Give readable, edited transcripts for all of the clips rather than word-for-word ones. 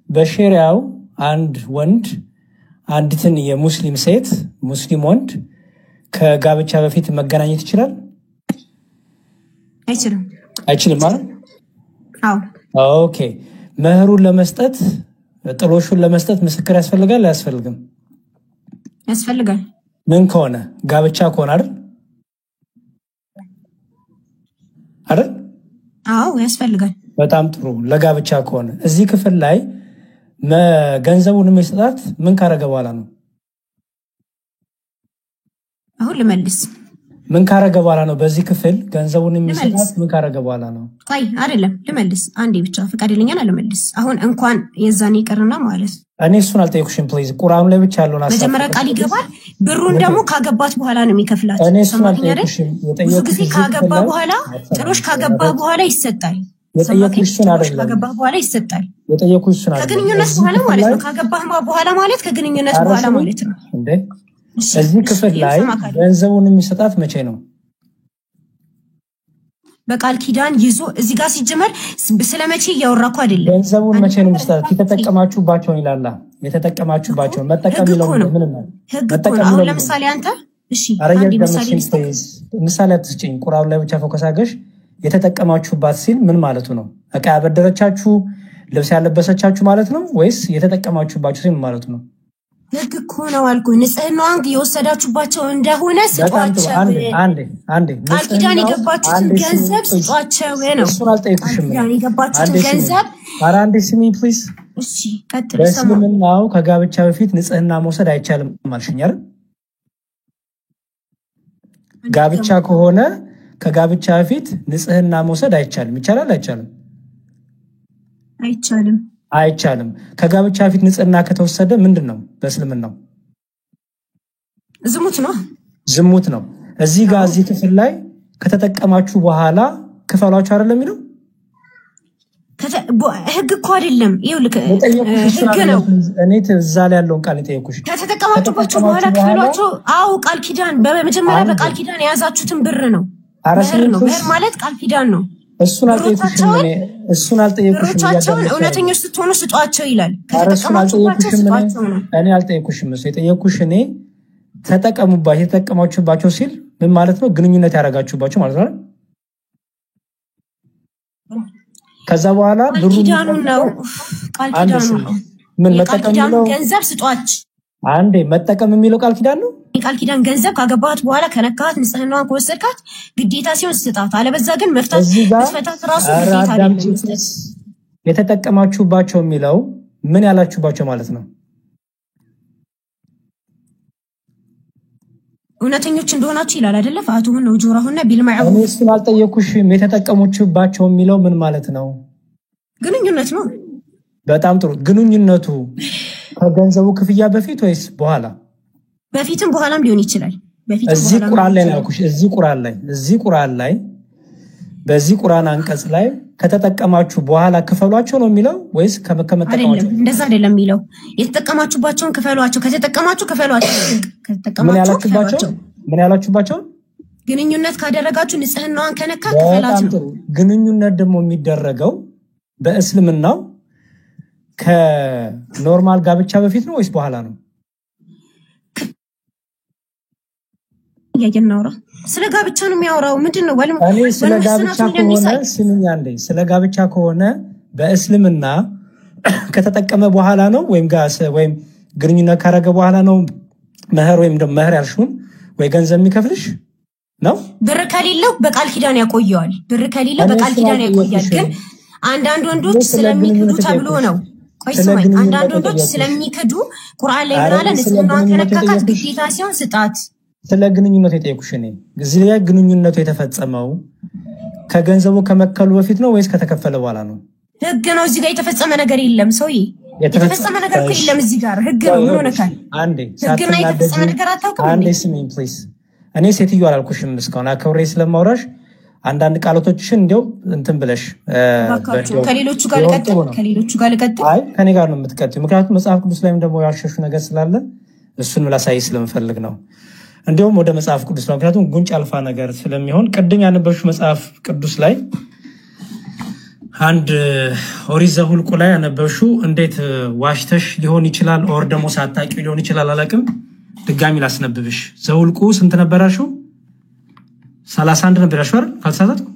በሸሪዓው አንድ ወንድ አንዲትን የሙስሊም ሴት ሙስሊም ወንድ ከጋብቻ በፊት መገናኘት ይችላል? አይችልም ማለት? ኦኬ። መህሩን ለመስጠት ጥሎሹን ለመስጠት ምስክር ያስፈልጋል አያስፈልግም? ያስፈልጋል። ምን ከሆነ ጋብቻ ከሆነ አይደል? አዎ ያስፈልጋል። በጣም ጥሩ። ለጋብቻ ከሆነ እዚህ ክፍል ላይ ገንዘቡን የሚሰጣት ምን ካረገ በኋላ ነው? አሁን ልመልስ። ምን ካረገ በኋላ ነው? በዚህ ክፍል ገንዘቡን የሚሰጣት ምን ካረገ በኋላ ነው? አይ አይደለም፣ ልመልስ። አንዴ ብቻ ፈቃደኛና ልመልስ። አሁን እንኳን የዛኔ ይቀርና ማለት እኔ እሱን አልጠየኩሽም ፕሊዝ። ቁርአኑ ላይ ብቻ ያለውን አሳብ መጀመሪያ ቃል ይገባል። ብሩን ደግሞ ካገባት በኋላ ነው የሚከፍላት። እኔ እሱን አልጠየኩሽም። ብዙ ጊዜ ካገባ በኋላ ጥሎሽ ካገባ በኋላ ይሰጣል። የጠየኩሽን አይደለም። ካገባ በኋላ ይሰጣል። የጠየኩሽን አይደለም። ከግንኙነት በኋላ ማለት ነው። ካገባ በኋላ ማለት ከግንኙነት በኋላ ማለት ነው እንዴ? እዚህ ክፍል ላይ ገንዘቡን የሚሰጣት መቼ ነው? በቃል ኪዳን ይዞ እዚህ ጋር ሲጀመር ስለመቼ እያወራኩ አይደለም። ገንዘቡን መቼ ነው የሚሰጣት? የተጠቀማችሁባቸውን ይላል። የተጠቀማችሁባቸውን መጠቀም ይለው ምን ነው? መጠቀም አሁን ለምሳሌ አንተ እሺ አንዴ ምሳሌ አትስጪኝ። ቁርአኑ ላይ ብቻ ፎከስ አድርገሽ የተጠቀማችሁባት ሲል ምን ማለቱ ነው? እቃ ያበደረቻችሁ ልብስ ያለበሰቻችሁ ማለት ነው ወይስ የተጠቀማችሁባችሁ ሲል ምን ማለቱ ነው? ህግ እኮ ነው አልኩኝ። ንጽህናዋን የወሰዳችሁባቸው እንደሆነ ስጧቸው። አንዴ ቃል ኪዳን የገባችሁትን ገንዘብ ስጧቸው ነው። እሱን አልጠየኩሽም። ቃል የገባችሁትን ገንዘብ አንዴ ስሚ ፕሊዝ። እሺ ቀጥል። በእስልምናው ከጋብቻ በፊት ንጽህና መውሰድ አይቻልም ማልሽኝ አይደል? ጋብቻ ከሆነ ከጋብቻ በፊት ንጽህና መውሰድ አይቻልም። ይቻላል አይቻልም? አይቻልም። አይቻልም። ከጋብቻ በፊት ንጽህና ከተወሰደ ምንድነው በእስልምናው? ዝሙት ነው። ዝሙት ነው። እዚህ ጋር እዚህ ክፍል ላይ ከተጠቀማችሁ በኋላ ክፈሏችሁ አይደለም የሚለው? ህግ እኮ አይደለም። ይኸውልህ ህግ ነው። እኔ እዛ ላይ ያለውን ቃል ጠየኩሽ። ከተጠቀማችሁባቸው በኋላ ክፈሏቸው። አዎ ቃል ኪዳን በመጀመሪያ በቃል ኪዳን የያዛችሁትን ብር ነው። ብር ነው። ብር ማለት ቃል ኪዳን ነው። እሱን አልጠየኩሽም። ብሮቻቸውን እውነተኞች ስትሆኑ ስጧቸው ይላል። እኔ አልጠየኩሽም። እሱ የጠየኩሽ እኔ ተጠቀሙባቸው የተጠቀማችሁባቸው ሲል ምን ማለት ነው? ግንኙነት ያደረጋችሁባቸው ማለት ነው። ከዛ በኋላ ብሩ ኪዳኑ ነው። ቃል ኪዳኑ ነው። ምን መጠቀም ነው? ገንዘብ ስጧቸው። አንዴ መጠቀም የሚለው ቃል ኪዳን ነው። ቃል ገንዘብ ካገባት በኋላ ከነካት ንጽህናዋን ከወሰድካት ግዴታ ሲሆን ስጣት። አለበዛ ግን መፍታት ራሱ ግዴታ አይደለም። የተጠቀማችሁባቸው የሚለው ምን ያላችሁባቸው ማለት ነው? እውነተኞች እንደሆናችሁ ይላል አይደለ? ፈአቱሁነ ኡጁረሁነ ቢልማዕሩፍ። እኔ እሱን አልጠየኩሽም። የተጠቀሙችባቸው የሚለው ምን ማለት ነው? ግንኙነት ነው። በጣም ጥሩ። ግንኙነቱ ከገንዘቡ ክፍያ በፊት ወይስ በኋላ? በፊትም በኋላም ሊሆን ይችላል። እዚህ ቁርአን ላይ ነው ያልኩሽ። እዚህ ቁርአን ላይ በዚህ ቁርአን አንቀጽ ላይ ከተጠቀማችሁ በኋላ ክፈሏቸው ነው የሚለው ወይስ ከመጠቀማችሁ? እንደዛ አይደለም የሚለው። የተጠቀማችሁባቸውን ክፈሏቸው። ከተጠቀማችሁ ክፈሏቸው። ምን ያላችሁባቸው? ግንኙነት ካደረጋችሁ ንጽህናዋን ከነካ ክፈላት ነው። ግንኙነት ደግሞ የሚደረገው በእስልምናው ከኖርማል ጋብቻ በፊት ነው ወይስ በኋላ ነው? ያየናውራ ስለ ጋብቻ ነው የሚያወራው። ምንድነው? እኔ ስለ ጋብቻ ከሆነ ስሚኝ አንዴ። ስለ ጋብቻ ከሆነ በእስልምና ከተጠቀመ በኋላ ነው ወይም ግንኙነት ካረገ በኋላ ነው መህር ወይም ደግሞ መህር ያልሽውን ወይ ገንዘብ የሚከፍልሽ ነው? ብር ከሌለው በቃል ኪዳን ያቆየዋል። ብር ከሌለው በቃል ኪዳን ያቆያል። ግን አንዳንድ ወንዶች ስለሚክዱ ተብሎ ነው። ቆይ ስማኝ። አንዳንድ ወንዶች ስለሚክዱ ቁርአን ላይ ምን አለ? ንጽህናዋን ከነካካት ግዴታ ሲሆን ስጣት። ስለ ግንኙነት የጠየኩሽ እኔ። እዚህ ላይ ግንኙነቱ የተፈጸመው ከገንዘቡ ከመከሉ በፊት ነው ወይስ ከተከፈለ በኋላ ነው? ህግ ነው። እዚህ ጋር የተፈጸመ ነገር የለም። ሰውዬ የተፈጸመ ነገር እኮ የለም። እዚህ ጋር ህግ ነው። ምን ሆነካል? ህግና የተፈጸመ ነገር አታውቅም። አንዴ ስሚኝ ፕሊዝ። እኔ ሴትዮ አላልኩሽም እስካሁን አከብሬ ስለማውራሽ አንዳንድ ቃላቶችሽን እንደው እንትን ብለሽ ከሌሎቹ ጋር ልቀጥል። አይ ከኔ ጋር ነው የምትቀጥይው። ምክንያቱም መጽሐፍ ቅዱስ ላይም ደግሞ ያልሸሹ ነገር ስላለ እሱን ላሳይ ስለምፈልግ ነው። እንዲሁም ወደ መጽሐፍ ቅዱስ ነው ምክንያቱም ጉንጭ አልፋ ነገር ስለሚሆን ቅድም ያነበብሽው መጽሐፍ ቅዱስ ላይ አንድ ኦሪት ዘኍልቍ ላይ ያነበብሽው እንዴት ዋሽተሽ ሊሆን ይችላል ኦር ደግሞ ሳታቂ ሊሆን ይችላል አላቅም ድጋሚ ላስነብብሽ ዘኍልቍ ስንት ነበራችሁ 31 ነበራችሁ አይደል ካልተሳሳትኩ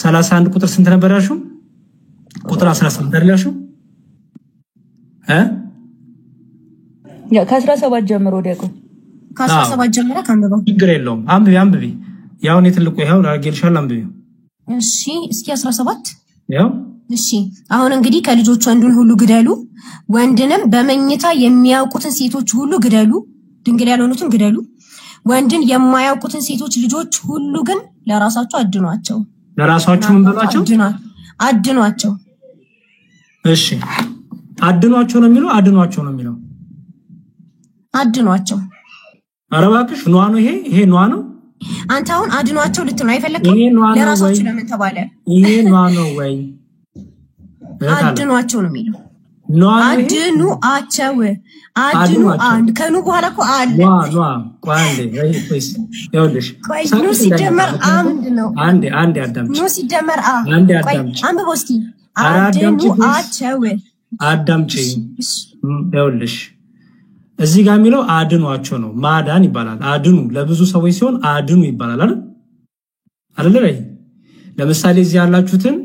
31 ቁጥር ስንት ነበራችሁ ቁጥር 18 አይደላችሁ ከ17 ጀምሮ ደቁ ከ17 ጀምሮ ካንበበው ችግር የለውም አንብቢ ያው ነው ትልቁ ይሄው ላርጌልሻል አንብቢ እሺ እስኪ 17 ያው እሺ አሁን እንግዲህ ከልጆች ወንዱን ሁሉ ግደሉ ወንድንም በመኝታ የሚያውቁትን ሴቶች ሁሉ ግደሉ ድንግል ያልሆኑትን ግደሉ ወንድን የማያውቁትን ሴቶች ልጆች ሁሉ ግን ለራሳቸው አድኗቸው ለራሳቸው ምን በሏቸው አድኗቸው እሺ አድኗቸው ነው የሚለው አድኗቸው ነው የሚለው አድኗቸው አረባክሽ ኗ ነው ይሄ ኗ ነው አንተ አሁን አድኗቸው ልትል ነው አይፈልክም ለራሳቸው ለምን ተባለ ይሄ ኗ ነው ወይ አድኗቸው ነው የሚለው አድኗቸው አንድ ከኑ በኋላ እኮ አለ ኗ ቋንዴ ወይስ ይኸውልሽ ኑ ሲደመር ምንድነው አንዴ አዳምጪ ኑ ሲደመር አንዴ አዳምጪ አንብበው እስኪ አድኗቸው አዳምጪ ይኸውልሽ እዚህ ጋር የሚለው አድኗቸው ነው ማዳን ይባላል አድኑ ለብዙ ሰዎች ሲሆን አድኑ ይባላል አይደል ለምሳሌ እዚህ ያላችሁትን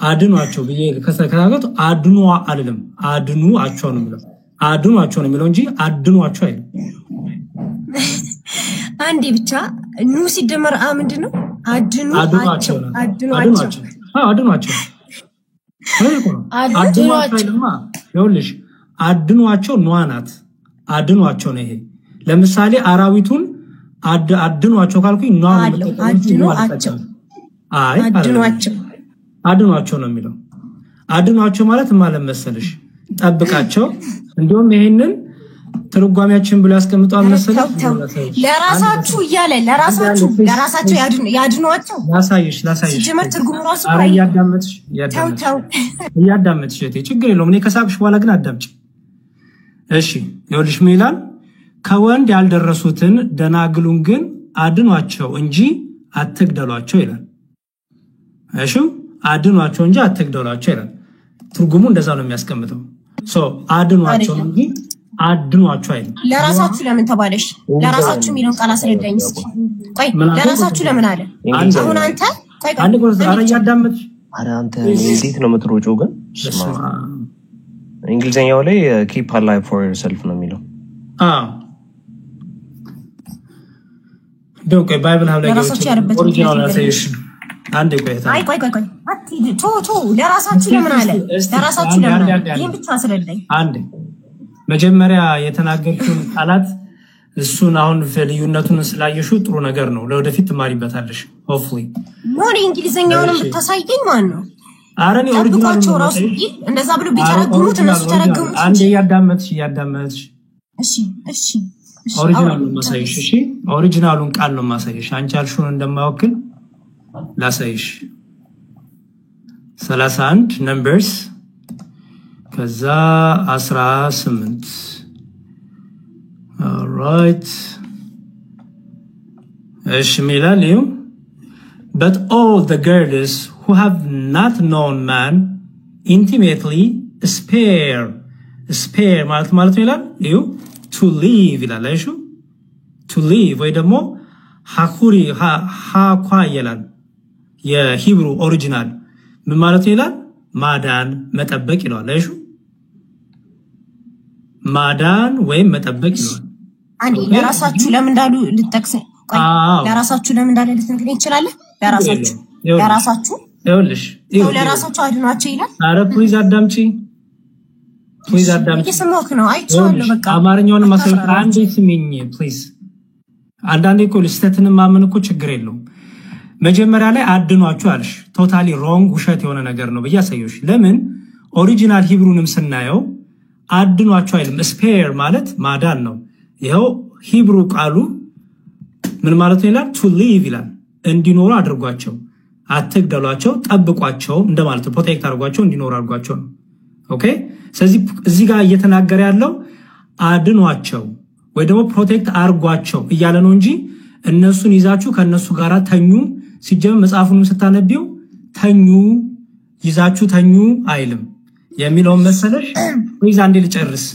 አድኗቸው ብዬ ከሰከራገቱ አድኑ አይደለም አድኑአቸው ነው የሚለው አድኗቸው ነው የሚለው እንጂ አድኗቸው አይደለም አንዴ ብቻ ኑ ሲደመር ምንድነው አድኗቸው ይኸውልሽ አድኗቸው ኗናት አድኗቸው ነው ይሄ ለምሳሌ አራዊቱን አድኗቸው ካልኩኝ ኗ አድኗቸው ነው የሚለው አድኗቸው ማለት ማለት መሰለሽ ጠብቃቸው እንዲሁም ይሄንን ትርጓሜያችን ብሎ ያስቀምጣል መሰለሽ ለራሳችሁ እያለ ለራሳችሁ ያድኗቸው ላሳይሽ ጀመር ትርጉሙ ራሱ ያዳመጥሽ ችግር የለውም እኔ ከሳቅሽ በኋላ ግን አዳምጪ እሺ ይኸውልሽ ምን ይላል ከወንድ ያልደረሱትን ደናግሉን ግን አድኗቸው እንጂ አትግደሏቸው ይላል እሺ አድኗቸው እንጂ አትግደሏቸው ይላል ትርጉሙ እንደዛ ነው የሚያስቀምጠው አድኗቸው እንጂ አድኗቸው አይደል ለራሳችሁ ለምን ተባለሽ ለራሳችሁ የሚለው ቃል አስረዳኝ እስኪ ቆይ ለራሳችሁ ለምን አለ አሁን አንተ ቆይ አንድ ጎርዝ አረ ያዳምጥሽ አረ አንተ እንዴት ነው የምትሮጪው ግን እንግሊዘኛው ላይ keep alive for yourself ነው የሚለው ዶንት ባይብል ሀብ ላይ ኦሪጂናል አሳይሽ አንዴ ቆይ ቶ ለራሳችሁ ለምን አለ ለራሳችሁ ለምን አለ ይሄን ብቻ አስረዳኝ አንዴ መጀመሪያ የተናገርኩን ቃላት እሱን አሁን ልዩነቱን ስላየሹ ጥሩ ነገር ነው ለወደፊት ትማሪበታለሽ ሆፕፉሊ ሞሪ እንግሊዘኛውን ብታሳይኝ ማን ነው አረኒ ኦሪጂናል ነው ራሱ እንደዛ ብሎ ቢተረጉሙት እነሱ ተረጉሙት አንዴ ያዳመጥሽ እሺ ኦሪጂናል ነው ማሳይሽ እሺ ኦሪጂናሉን ቃል ነው ማሳይሽ አንቺ አልሹን እንደማወክል ላሳይሽ 31 numbers ከዛ 18 all right እሺ ሚላል ይው but all the girls who have not known man intimately spare ማለት ይላል ይው to live ይላል አይሹ to live ወይ ደግሞ ሃኩሪ ሃኳ ይላል የሂብሩ ኦሪጂናል ምን ማለት ይላል ማዳን መጠበቅ ይላል አይሹ ማዳን ወይም መጠበቅ ይላል አንዴ ለራሳችሁ ለምን እንዳሉ ልትጠቅስ ቆይ ለራሳችሁ ለምን እንዳለ ልትነግረኝ ይችላል ለራሳችሁ ይኸውልሽ ለራሳችሁ አድኗቸው ይላል አረ ፕሊዝ አዳምጪ እየሰማሁህ ነው አይቻለሁ በቃ አማርኛውን ማሰብ አንዴ ስሚኝ ፕሊዝ አንዳንዴ እኮ ልስተትን ማመን እኮ ችግር የለውም መጀመሪያ ላይ አድኗቸው አልሽ ቶታሊ ሮንግ ውሸት የሆነ ነገር ነው በያሳየሽ ለምን ኦሪጂናል ሂብሩንም ስናየው አድኗቸው አይልም ስፔር ማለት ማዳን ነው ይሄው ሂብሩ ቃሉ ምን ማለት ነው ይላል to live ይላል እንዲኖሩ አድርጓቸው አትግደሏቸው ጠብቋቸው እንደማለት ነው ፕሮቴክት አድርጓቸው እንዲኖሩ አድርጓቸው ነው ኦኬ ስለዚህ እዚህ ጋር እየተናገረ ያለው አድኗቸው ወይ ደግሞ ፕሮቴክት አርጓቸው እያለ ነው እንጂ እነሱን ይዛችሁ ከነሱ ጋር ተኙ ሲጀምር መጽሐፉንም ስታነቢው ተኙ ይዛችሁ ተኙ አይልም የሚለው መሰለሽ ወይስ አንዴ ልጨርስ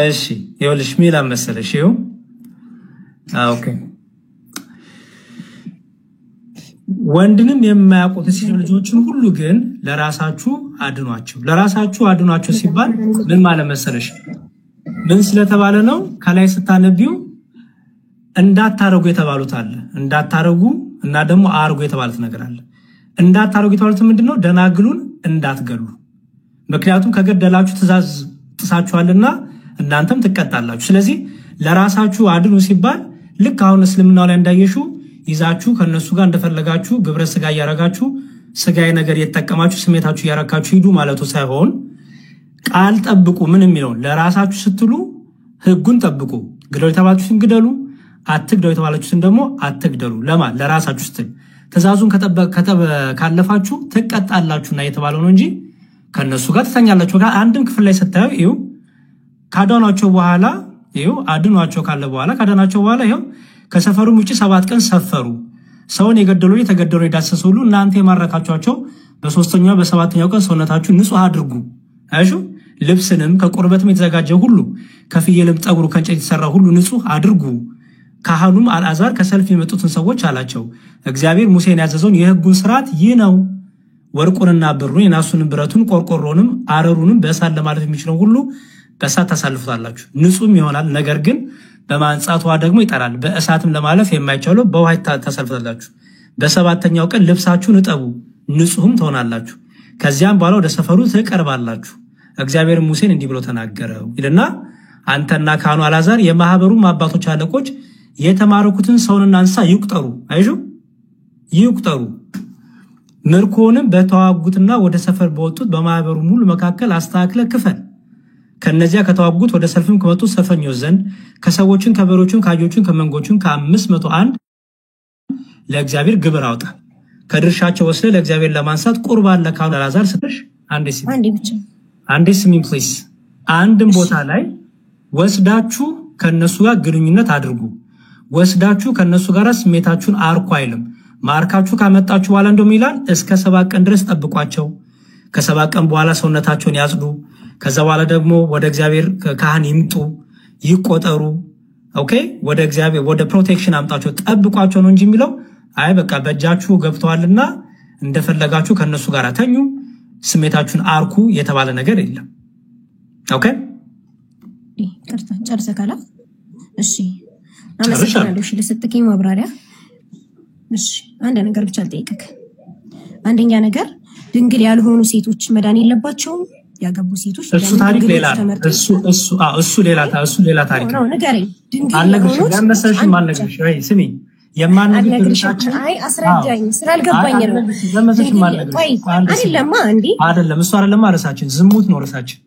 እሺ ይኸውልሽ ሚላ መሰለሽ ይኸው ኦኬ ወንድንም የማያውቁት ሴት ልጆችን ሁሉ ግን ለራሳችሁ አድኗቸው ሲባል ምን ማለት መሰለሽ ምን ስለተባለ ነው ከላይ ስታነቢው እንዳታረጉ የተባሉት አለ እንዳታረጉ እና ደግሞ አርጉ የተባሉት ነገር አለ እንዳታረጉ የተባሉት ምንድነው ደናግሉን እንዳትገሉ ምክንያቱም ከገደላችሁ ትእዛዝ ጥሳችኋልና እናንተም ትቀጣላችሁ ስለዚህ ለራሳችሁ አድኑ ሲባል ልክ አሁን እስልምናው ላይ እንዳየሹ ይዛችሁ ከነሱ ጋር እንደፈለጋችሁ ግብረ ስጋ ያረጋችሁ ስጋይ ነገር የተጠቀማችሁ ስሜታችሁ ያረካችሁ ሂዱ ማለቱ ሳይሆን ቃል ጠብቁ ምን የሚለው ለራሳችሁ ስትሉ ህጉን ጠብቁ ግደሉ የተባላችሁን ግደሉ አትግደሉ የተባላችሁን ደግሞ አትግደሉ ለማን ለራሳችሁ ስትል ትእዛዙን ካለፋችሁ ትቀጣላችሁና የተባለው ነው እንጂ ከነሱ ጋር ተኛላችሁ ጋር አንድም ክፍል ላይ ስታዩ ይው ካዳናቸው በኋላ ይው አድኗቸው ካለ በኋላ ካዳናቸው በኋላ ይው ከሰፈሩ ውጪ 7 ቀን ሰፈሩ ሰውን የገደሉ የተገደሉ ይዳሰሱ ሁሉ እናንተ የማረካቸዋቸው በሶስተኛው በሰባተኛው ቀን ሰውነታችሁ ንጹህ አድርጉ አይሹ ልብስንም ከቁርበትም የተዘጋጀ ሁሉ ከፍየልም ጠጉሩ ከእንጨት የተሰራ ሁሉ ንጹህ አድርጉ ካህኑም አልዓዛር ከሰልፍ የመጡትን ሰዎች አላቸው እግዚአብሔር ሙሴን ያዘዘውን የህጉን ሥርዓት ይህ ነው ወርቁንና ብሩን የናሱንም ብረቱን ቆርቆሮንም አረሩንም በእሳት ለማለፍ የሚችለው ሁሉ በእሳት ታሳልፉታላችሁ ንጹህም ይሆናል ነገር ግን በማንጻቷ ደግሞ ይጠራል በእሳትም ለማለፍ የማይቻለው በውሃ ታሳልፉታላችሁ በሰባተኛው ቀን ልብሳችሁን እጠቡ ንጹህም ትሆናላችሁ ከዚያም በኋላ ወደ ሰፈሩ ትቀርባላችሁ እግዚአብሔር ሙሴን እንዲህ ብሎ ተናገረው ይልና አንተና ካህኑ አልዓዛር የማህበሩም አባቶች አለቆች የተማረኩትን ሰውንና እንስሳ ይቁጠሩ አይሹ ይቁጠሩ ምርኮንም በተዋጉትና ወደ ሰፈር በወጡት በማህበሩ ሙሉ መካከል አስተካክለ ክፈል ከነዚያ ከተዋጉት ወደ ሰልፍም ከመጡ ሰልፈኞች ዘንድ ከሰዎችን ከበሮችን ካጆችን ከመንጎችን ከ501 ለእግዚአብሔር ግብር አውጣ ከድርሻቸው ወስደ ለእግዚአብሔር ለማንሳት ቁርባን ለካህኑ አልዓዛር ስትሽ አንዴ ስሚኝ ፕሊዝ አንድም ቦታ ላይ ወስዳችሁ ከነሱ ጋር ግንኙነት አድርጉ ወስዳችሁ ከነሱ ጋር ስሜታችሁን አርኩ አይልም ማርካችሁ ካመጣችሁ በኋላ እንደም ይላል እስከ 7 ቀን ድረስ ጠብቋቸው ከ7 ቀን በኋላ ሰውነታቸውን ያጽዱ ከዛ በኋላ ደግሞ ወደ እግዚአብሔር ካህን ይምጡ ይቆጠሩ ኦኬ ወደ እግዚአብሔር ወደ ፕሮቴክሽን አምጣቸው ጠብቋቸው ነው እንጂ የሚለው አይ በቃ በእጃችሁ ገብተዋልና እንደፈለጋችሁ ከነሱ ጋር ተኙ ስሜታችሁን አርኩ የተባለ ነገር የለም ኦኬ ይቅርታ ጨርሰካላ እሺ አመሰግናለሁ እሺ ለሰጠከኝ ማብራሪያ እሺ አንድ ነገር ብቻ ልጠይቅክ አንደኛ ነገር ድንግል ያልሆኑ ሴቶች መዳን የለባቸውም ያገቡ ሴቶች እሱ ታሪክ ሌላ እሱ ሌላ ታሪክ ነው ነገሬ አልነግርሽ ለምሳሌ ማልነግርሽ አይ ስሚ የማንነግርሻችን አይ አስረዳኝ ስላልገባኝ ነው ለምሳሌ ማልነግርሽ አይደለም እንዴ አይደለም እሱ አይደለም ራሳችን ዝሙት ነው ራሳችን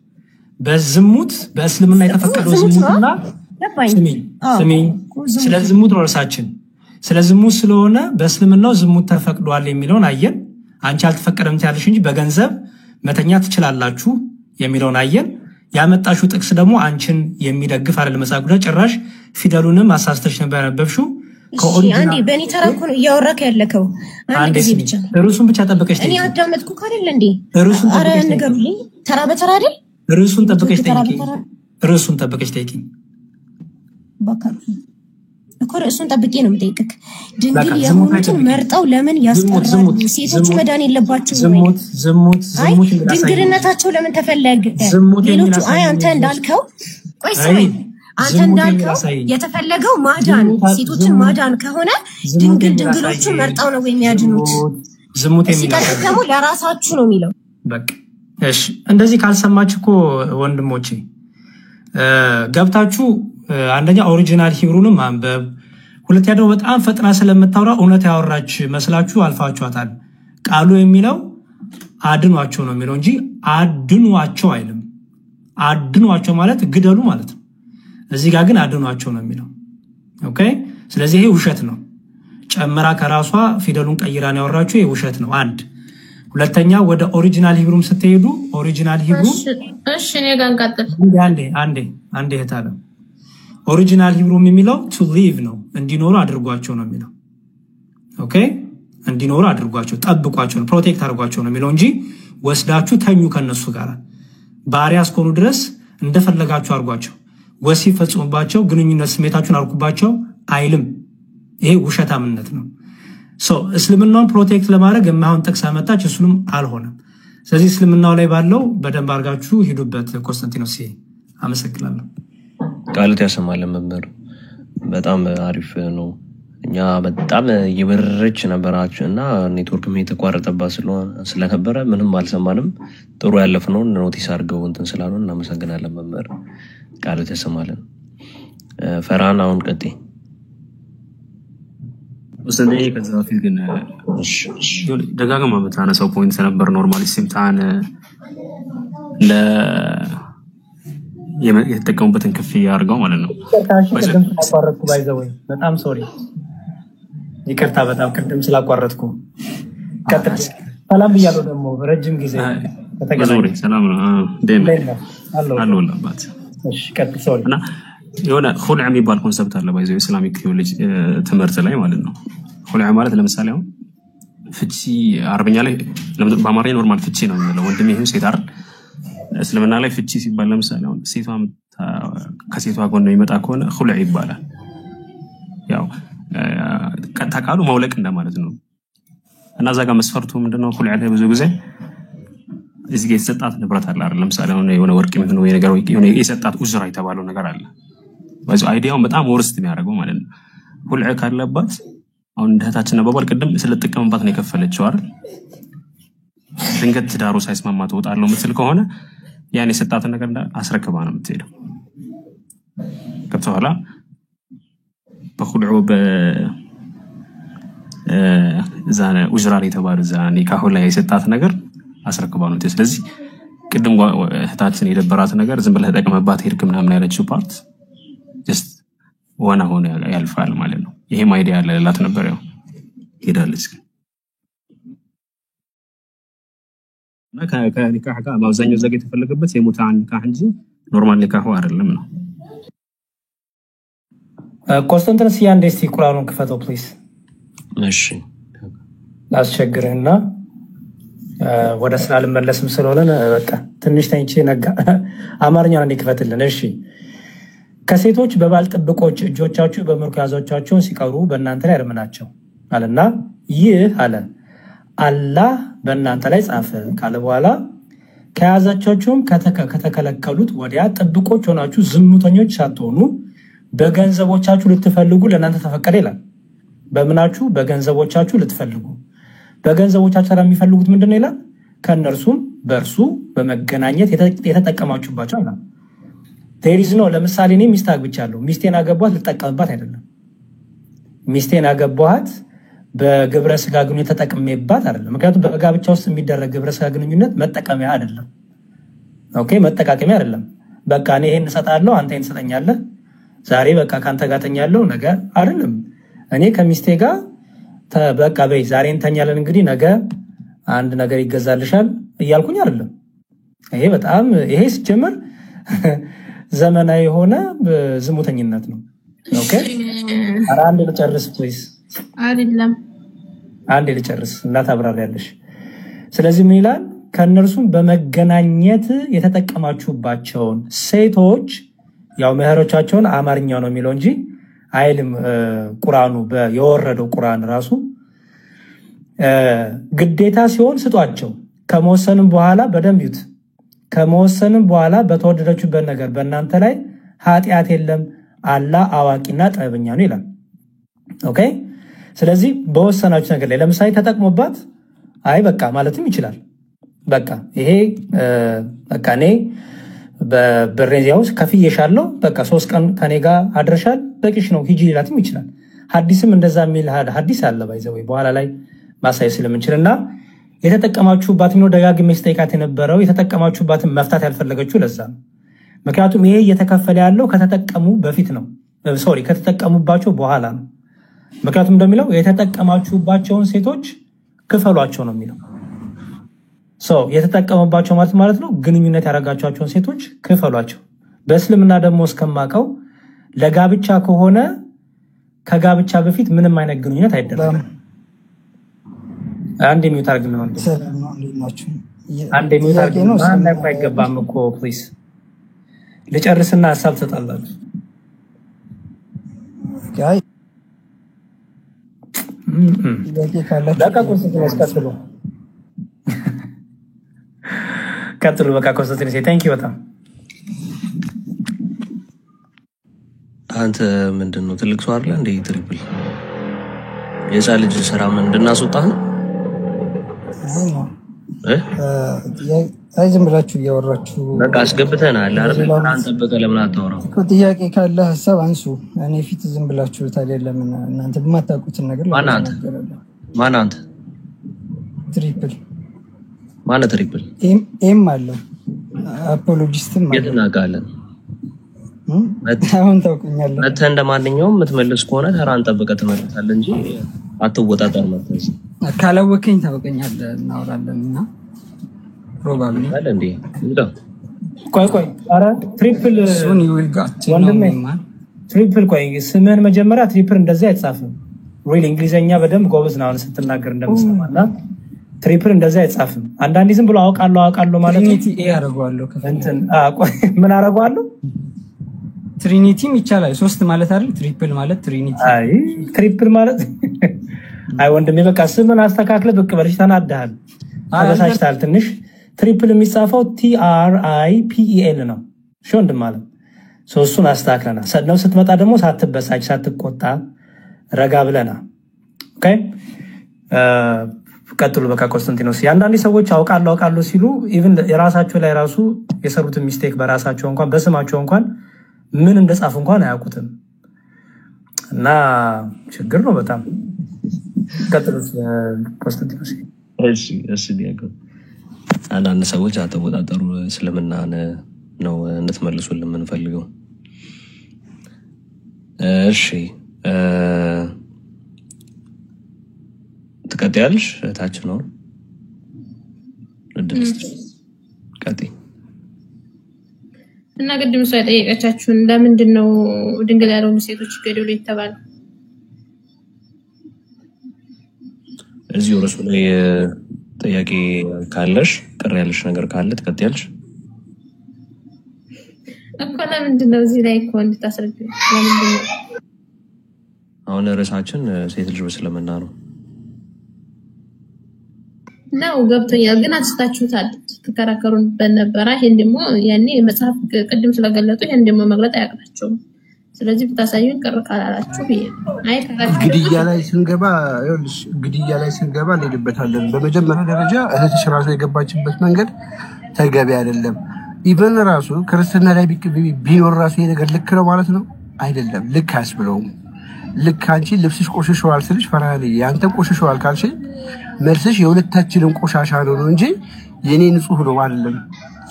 በዝሙት በእስልምና የተፈቀደው ዝሙትና ስሚ ስለ ዝሙት ነው ራሳችን ስለ ዝሙት ስለሆነ በእስልምናው ዝሙት ተፈቅዷል የሚለውን አየን አንቺ አልተፈቀደም ያለሽ እንጂ በገንዘብ መተኛ ትችላላችሁ የሚለውን አየን ያመጣሽው ጥቅስ ደግሞ አንቺን የሚደግፍ አይደል መጻጉዳ ጭራሽ ፊደሉንም አሳስተሽ ነበር ያነበብሽው አንዴ በእኔ ተራኩ ነው እያወራክ ያለከው አንድ ጊዜ ብቻ ርዕሱን ብቻ ጠብቀሽ እኔ አዳመጥኩ አይደል እንዴ ርዕሱን ጠብቀሽ ንገሩልኝ ተራ በተራ አይደል ርዕሱን ጠብቀሽ ጠይቂኝ በቃ እኮ ርዕሱን ጠብቄ ነው የምጠይቅክ ድንግል የሆኑትን መርጠው ለምን ያስቀራሉ ሴቶች መዳን የለባቸው ዝሙት ድንግልነታቸው ለምን ተፈለገ ሌሎቹ አይ አንተ እንዳልከው ቆይ አንተ እንዳልከው የተፈለገው ማዳን ሴቶችን ማዳን ከሆነ ድንግሎቹን መርጠው ነው የሚያድኑት ዝሙት የሚለው ደግሞ ለራሳችሁ ነው የሚለው በቃ እሺ እንደዚህ ካልሰማች እኮ ወንድሞቼ ገብታችሁ አንደኛ ኦሪጂናል ሂብሩንም ማንበብ ሁለተኛ ደግሞ በጣም ፈጥና ስለምታወራ እውነት ያወራች መስላችሁ አልፋችኋታል ቃሉ የሚለው አድኗቸው ነው የሚለው እንጂ አድኗቸው አይልም አድኗቸው ማለት ግደሉ ማለት ነው እዚህ ጋር ግን አድኗቸው ነው የሚለው ኦኬ ስለዚህ ይሄ ውሸት ነው ጨምራ ከራሷ ፊደሉን ቀይራን ያወራችሁ ይሄ ውሸት ነው አንድ ሁለተኛ ወደ ኦሪጂናል ሂብሩም ስትሄዱ ኦሪጂናል ሂብሩ እሺ እኔ ጋር እንቀጥል አንዴ እህታለ ኦሪጂናል ሂብሩም የሚለው to live ነው እንዲኖሩ አድርጓቸው ነው የሚለው ኦኬ እንዲኖሩ አድርጓቸው ጠብቋቸው ፕሮቴክት አድርጓቸው ነው የሚለው እንጂ ወስዳችሁ ተኙ ከነሱ ጋር ባሪያ እስከሆኑ ድረስ እንደፈለጋችሁ አድርጓቸው ወሲብ ፈጽሙባቸው ግንኙነት ስሜታችሁን አርኩባቸው አይልም ይሄ ውሸታምነት ነው እስልምናውን ፕሮቴክት ለማድረግ የማይሆን ጥቅስ አመጣች እሱንም አልሆነም ስለዚህ እስልምናው ላይ ባለው በደንብ አርጋችሁ ሂዱበት ኮንስታንቲኖስ አመሰግናለሁ ቃልት ያሰማል መምህር በጣም አሪፍ ነው እኛ በጣም ይበረች ነበራችሁና ኔትወርክም የተቋረጠባት ስለነበረ ምንም አልሰማንም ጥሩ ያለፍነው ኖቲስ አድርገው እንትን ስላሉ እናመሰግናለን መምህር ቃልት ያሰማል ፈራን አሁን ቀጤ ወሰኔ ከዛ በፊት ግን ደጋግማ በታነሳው ፖይንት ነበር ኖርማሊ ሲምታን ለ የተጠቀሙበትን ክፍያ አድርገው ማለት ነው በጣም ሶሪ ይቅርታ በጣም ቅድም ስላቋረጥኩ ቀጥታ ሰላም ብያለሁ ደግሞ ረጅም ጊዜ ከተገናኘን ሰላም ነው አለውላባት እሺ ቀጥታ ሶሪ እና የሆነ ኹልዕ የሚባል ኮንሰፕት አለ ባይዘው ኢስላሚክ ቲዮሎጂ ትምህርት ላይ ማለት ነው ኹልዕ ማለት ለምሳሌ አሁን ፍቺ አረብኛ ላይ በአማርኛ ኖርማል ፍቺ ነው የሚለው ወንድም ይሁን ሴት አይደል እስልምና ላይ ፍቺ ሲባል ለምሳሌ አሁን ሴቷ ከሴቷ ጎን የሚመጣ ከሆነ ኹልዕ ይባላል ያው ተቃሉ ማውለቅ እንደማለት ነው እና እዛ ጋር መስፈርቱ ምንድነው ኹልዕ ላይ ብዙ ጊዜ እዚህ ጋር የተሰጣት ንብረት አለ አይደል ለምሳሌ አሁን የሆነ ወርቅ ምን ነው የነገር የሆነ የሰጣት ኡዝራ የተባለው ነገር አለ ባይዘው አይዲያውን በጣም ወርስት የሚያደርገው ማለት ነው ኹልዕ ካለባት አሁን እንደታችን ነበር ቀደም ስለተጠቀምባት ነው የከፈለችው አይደል ድንገት ትዳሩ ሳይስማማ ተወጣለው ምትል ከሆነ ያን የሰጣትን ነገር አስረክባ ነው የምትሄደው ከተኋላ በኹልዑ ዛነ ኡዝራር የተባለው ዛኔ ካሁን ላይ የሰጣት ነገር አስረክባ ነው ስለዚህ ቅድም እህታችን የደበራት ነገር ዝም ብለህ ተጠቅመባት ሄድክ ምናምን ያለችው ፓርት just ዋና ሆነ ያልፋል ማለት ነው ይሄም አይዲያ ያለላት ነበር ያው ሄዳለች እና ከኒካህ ጋር ማውዛኛው ዘገ የተፈለገበት የሙታን ኒካህ እንጂ ኖርማል ኒካህ አይደለም ነው ኮንስታንቲኖስ ያንዴስቲ ቁርአኑን ክፈተው ፕሊዝ እሺ ላስቸግርህና ወደ ስላል መለስም ስለሆነ በቃ ትንሽ ተንቺ ነጋ አማርኛውን እንዲከፈትልን እሺ ከሴቶች በባል ጥብቆች እጆቻችሁ በምርኮ ያዛቻችሁ ሲቀሩ በእናንተ ላይ አርመናቸው አለና ይህ አለ አላህ በእናንተ ላይ ጻፈ ካለ በኋላ ከያዛቻችሁም ከተከለከሉት ወዲያ ጥብቆች ሆናችሁ ዝሙተኞች ሳትሆኑ በገንዘቦቻችሁ ልትፈልጉ ለእናንተ ተፈቀደ ይላል በመናችሁ በገንዘቦቻችሁ ልትፈልጉ በገንዘቦቻችሁ የሚፈልጉት ምንድነው ይላል ከነርሱም በርሱ በመገናኘት የተጠቀማችሁባቸው አይደል there is no ለምሳሌ እኔ ሚስት አግብቻለሁ ሚስቴን አገቧት ልጠቀምባት አይደለም ሚስቴን አገቧት በግብረ ስጋ ግንኙነት ተጠቅሜባት አይደለም ምክንያቱም በጋብቻ ውስጥ የሚደረግ ግብረ ስጋ ግንኙነት መጠቀሚያ አይደለም ኦኬ መጠቃቀሚያ አይደለም በቃ እኔ ይሄን ሰጣለሁ አንተ ይሄን ሰጠኛለህ ዛሬ በቃ ካንተ ጋር ተኛለሁ ነገ አይደለም እኔ ከሚስቴ ጋር በቃ በይ ዛሬ እንተኛለን እንግዲህ ነገ አንድ ነገር ይገዛልሻል እያልኩኝ አይደለም ይሄ በጣም ይሄ ሲጀመር ዘመናዊ የሆነ ዝሙተኝነት ነው ኦኬ አንድ ልጨርስ ፕሊዝ አይደለም አንድ ልጨርስ እና ታብራሪያለሽ ስለዚህ ምን ይላል ከነርሱም በመገናኘት የተጠቀማችሁባቸውን ሴቶች ያው መህሮቻቸውን አማርኛው ነው የሚለው እንጂ አይልም ቁርአኑ የወረደው ቁርአን ራሱ ግዴታ ሲሆን ስጧቸው ከመወሰንም በኋላ በደንብ ይዩት ከመወሰንም በኋላ በተወደደችበት ነገር በእናንተ ላይ ኃጢአት የለም አላህ አዋቂና ጥበበኛ ነው ይላል ኦኬ ስለዚህ በወሰናችሁ ነገር ላይ ለምሳሌ ተጠቅሞባት አይ በቃ ማለትም ይችላል በቃ ይሄ በቃ እኔ በብሬዚያውስ ከፍየሻለሁ በቃ 3 ቀን ከኔ ጋር አድረሻል በቂሽ ነው ሂጂ ሊላትም ይችላል ሐዲስም እንደዛ የሚል ሐዲስ አለ ባይዘው በኋላ ላይ ማሳይ ስለምንችልና የተጠቀማችሁባት ነው ደጋግሜ ስጠይቃት የነበረው የተጠቀማችሁባትን መፍታት ያልፈለገችው ለዛ ነው ምክንያቱም ይሄ እየተከፈለ ያለው ከተጠቀሙ በፊት ነው ሶሪ ከተጠቀሙባቸው በኋላ ነው ምክንያቱም እንደሚለው የተጠቀማችሁባቸውን ሴቶች ክፈሏቸው ነው የሚለው የተጠቀመባቸው ማለት ነው ግንኙነት ያደረጋቸውን ሴቶች ክፈሏቸው። በእስልምና ደግሞ እስከማቀው ለጋብቻ ከሆነ ከጋብቻ በፊት ምንም አይነት ግንኙነት አይደረግም። አንድ የሚውት አርግና ነው አንድ የሚውት አርግና ነው አይገባም እኮ ፕሊዝ ልጨርስና ሐሳብ ተጣላችሁ ጋይ በቃ ኮንሰንትሬት ቀጥሉ በቃ ኮንሰንትሬት ታንክ ዩ በጣም አንተ ምንድነው ትልቅ ሰው አይደል እንዴ ትሪፕል የዛ ልጅ ስራ ምን እንድናስወጣህ ነው ዝም ብላችሁ እያወራችሁ በቃ አስገብተናል አይደል አንተ በቃ ለምን አታወራው ጥያቄ ካለ ሐሳብ አንሱ እኔ ፊት ዝም ብላችሁ ታዲያ ለምን እናንተ በማታውቁት ነገር ማን አንተ ትሪፕል ማን ትሪፕል ኤም አለው አፖሎጂስትም የትናቃለን አሁን ታውቁኛለህ አንተ እንደማንኛውም የምትመልስ ከሆነ ተራን ጠብቀህ ትመልሳለህ እንጂ አትወጣጣር ማለት ካላወቀኝ ታውቀኛለህ እናወራለንና ፕሮባብሊ አለ እንዴ እንዴ ቆይ አረ ትሪፕል ሱን ይልጋት ትሪፕል ቆይ ስምህን መጀመሪያ ትሪፕል እንደዚህ አይጻፍም ሪል እንግሊዘኛ በደንብ ጎበዝ ነው ስትናገር እንደምሰማና ትሪፕል እንደዚህ አይጻፍም አንዳንዴ ዝም ብሎ አውቃለሁ ማለት ትሪኒቲ ያረጋዋለሁ እንትን ቆይ ምን አረጋዋለሁ ትሪኒቲም ይቻላል ሶስት ማለት አይደል ትሪፕል ማለት ትሪኒቲ አይ ትሪፕል ማለት አይ ወንድሜ በቃ ስምን አስተካክለ ብቅ በልሽ ተናዳሃል አበሳሽታል ትንሽ ትሪፕል የሚጻፈው TRIPEL ነው እሺ ወንድም ማለት እሱን አስተካክለና ሰደው ስትመጣ ደግሞ ሳትበሳጭ ሳትቆጣ ረጋ ብለና ኦኬ ቀጥሉ በቃ ኮንስታንቲኖስ ያንዳንዲ ሰዎች አውቃለሁ ሲሉ ኢቭን የራሳቸው ላይ ራሱ የሰሩት ሚስቴክ በራሳቸው እንኳን በስማቸው እንኳን ምን እንደጻፉ እንኳን አያውቁትም እና ችግር ነው በጣም ቀጥሉ ኮንስታንቲኖስ እሺ ዲያቆ አንዳንድ ሰዎች አተወጣጠሩ እስልምና ነው እንድትመልሱልን የምንፈልገው እሺ ትቀጥያለሽ ታች ነው ለድልስ ቀጥይ እና ቅድም ሰው የጠየቀቻችሁን ለምንድነው ድንግል ያልሆኑ ሴቶች ገደሉ የተባለው እዚሁ ርዕሱ ላይ ጥያቄ ካለሽ ቅር ያለሽ ነገር ካለ ትቀጥያለሽ እኮ ለምንድነው እዚህ ላይ እኮ እንድታስረዱ ለምንድነው አሁን ርዕሳችን ሴት ልጅ በእስልምና ነው ገብቶኛል ግን አስታችሁታል ተከራከሩበት ነበር ይሄን ደግሞ ያኔ መጽሐፍ ቅድም ስለገለጡ ይሄን ደግሞ መግለጥ አያቅታችሁም ስለዚህ ብታሳዩን ቀርቃላችሁ አይ ግድያ ላይ ስንገባ እንሄድበታለን በመጀመሪያ ደረጃ እህትሽ ራሱ የገባችበት መንገድ ተገቢ አይደለም ኢቨን ራሱ ክርስትና ላይ ቢኖር ራሱ ይሄ ነገር ልክ ነው ማለት ነው አይደለም ልክ አያስብለውም ልክ አንቺ ልብስሽ ቆሽሿል ስልሽ ፈራሊ ያንተ ቆሽሿል ካልሽ መልስሽ የሁለታችንን ቆሻሻ ነው እንጂ የኔ ንጹህ ነው አይደለም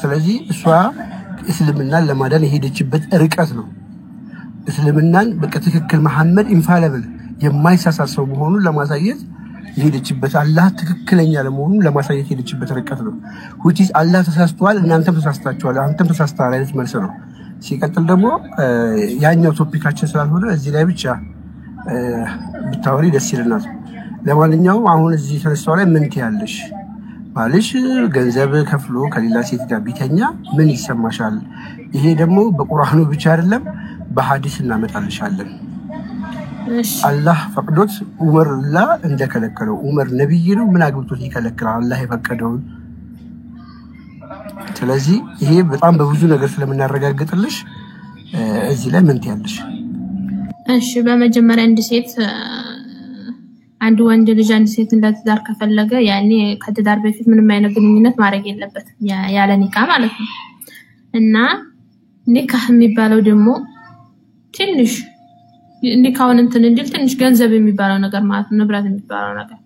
ስለዚህ እሷ እስልምናን ለማዳን የሄደችበት ርቀት ነው እስልምናን በትክክል መሐመድ ኢንፋለብል የማይሳሳሰው መሆኑን ለማሳየት የሄደችበት አላህ ትክክለኛ ለመሆኑን ለማሳየት የሄደችበት ርቀት ነው which is አላህ ተሳስቷል እናንተም ተሳስታችኋል አንተም ተሳስተሃል አይነት መልስ ነው ሲቀጥል ደግሞ ያኛው ቶፒካችን ስላልሆነ እዚህ ላይ ብቻ ብታወሪ ደስ ይለናል ለማንኛውም አሁን እዚህ ተነስተው ላይ ምን ትያለሽ ባልሽ ገንዘብ ከፍሎ ከሌላ ሴት ጋር ቢተኛ ምን ይሰማሻል ይሄ ደግሞ በቁርአኑ ብቻ አይደለም በሐዲስ እናመጣልሻለን አላህ ፈቅዶት ዑመር እንደከለከለው ዑመር ነብይ ነው ምን አግብቶት ይከለክላል አላህ የፈቀደው ስለዚህ ይሄ በጣም በብዙ ነገር ስለምናረጋግጥልሽ እዚህ ላይ ምን ትያለሽ እሺ በመጀመሪያ አንድ ወንድ ልጅ አንድ ሴት እንዳትዳር ከፈለገ ያኔ ከትዳር በፊት ምንም አይነት ግንኙነት ማድረግ የለበትም ያለ ኒካህ ማለት ነው እና ኒካህ የሚባለው ደግሞ ትንሽ ኒካውን እንትን እንዲል ትንሽ ገንዘብ የሚባለው ነገር ማለት ነው ንብረት የሚባለው ነገር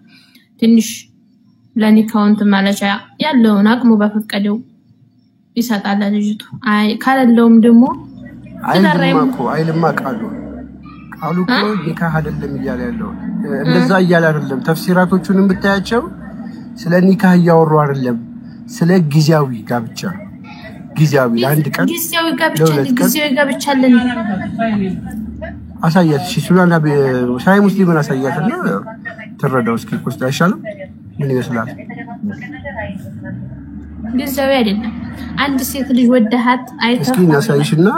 ትንሽ ለኒካው እንትን ማለቻ ያለውን አቅሙ በፈቀደው ይሰጣል ልጅቱ አይ ካለለውም ደግሞ አይልማ ቃሉ ኒካህ አይደለም ይያለ ያለው እንደዛ ይያለ አይደለም ተፍሲራቶቹንም ብታያቸው ስለ ኒካህ እያወሩ አይደለም ስለ ጊዜያዊ ጋብቻ ጊዜያዊ ለአንድ ቀን ጊዜያዊ ጋብቻ አለን አሳያት እሺ ሱናና ሳይ ሙስሊምን አሳያትና ተረዳው እስኪ ኮስታ አይሻልም ምን ይመስላል ጊዜያዊ አይደለም አንድ ሴት ልጅ ወደሃት አይተህ እስኪ እናሳይሽና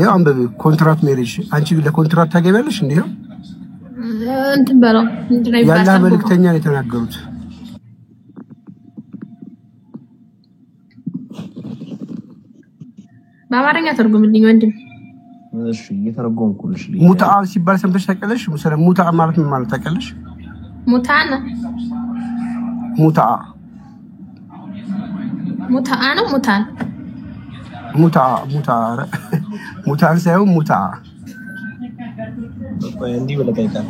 ያው አንበብ ኮንትራክት ሜሪጅ አንቺ ለኮንትራክት ታገቢያለሽ እንዴ እንትን በለው እንትን ይባላል ያላ መልእክተኛ ነው የተናገሩት በአማርኛ ተርጉምልኝ ወንድም እሺ እየተረጎምኩልሽ ሙታአ ሲባል ሰምተሽ ታውቂያለሽ መሰለኝ ሙታአ ማለት ምን ማለት ታውቂያለሽ ሙታና ሙታአ ሙታአና ሙታን ሙታን ሳይሆን ሙታአ እንዲህ ብለቀይታል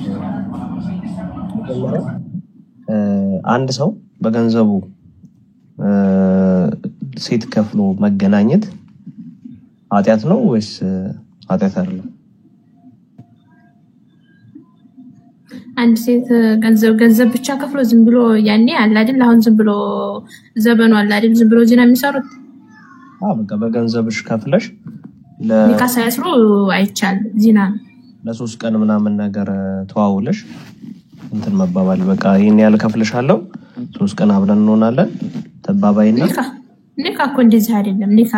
አንድ ሰው በገንዘቡ ሴት ከፍሎ መገናኘት ኃጢያት ነው ወይስ ኃጢያት አይደለም አንድ ሴት ገንዘብ ብቻ ከፍሎ ዝም ብሎ ያኔ አለ አይደል አሁን ዝም ብሎ ዘበኑ አለ አይደል ዝም ብሎ ዚና የሚሰሩት በቃ በገንዘብሽ ከፍለሽ ለካሳያስሩ አይቻል ዚና ለሶስት ቀን ምናምን ነገር ተዋውለሽ እንትን መባባል በቃ ይሄን ያለ ከፍለሻለሁ 3 ቀን አብረን እንሆናለን ተባባይና ኒካ እኮ እንደዚህ አይደለም ኒካ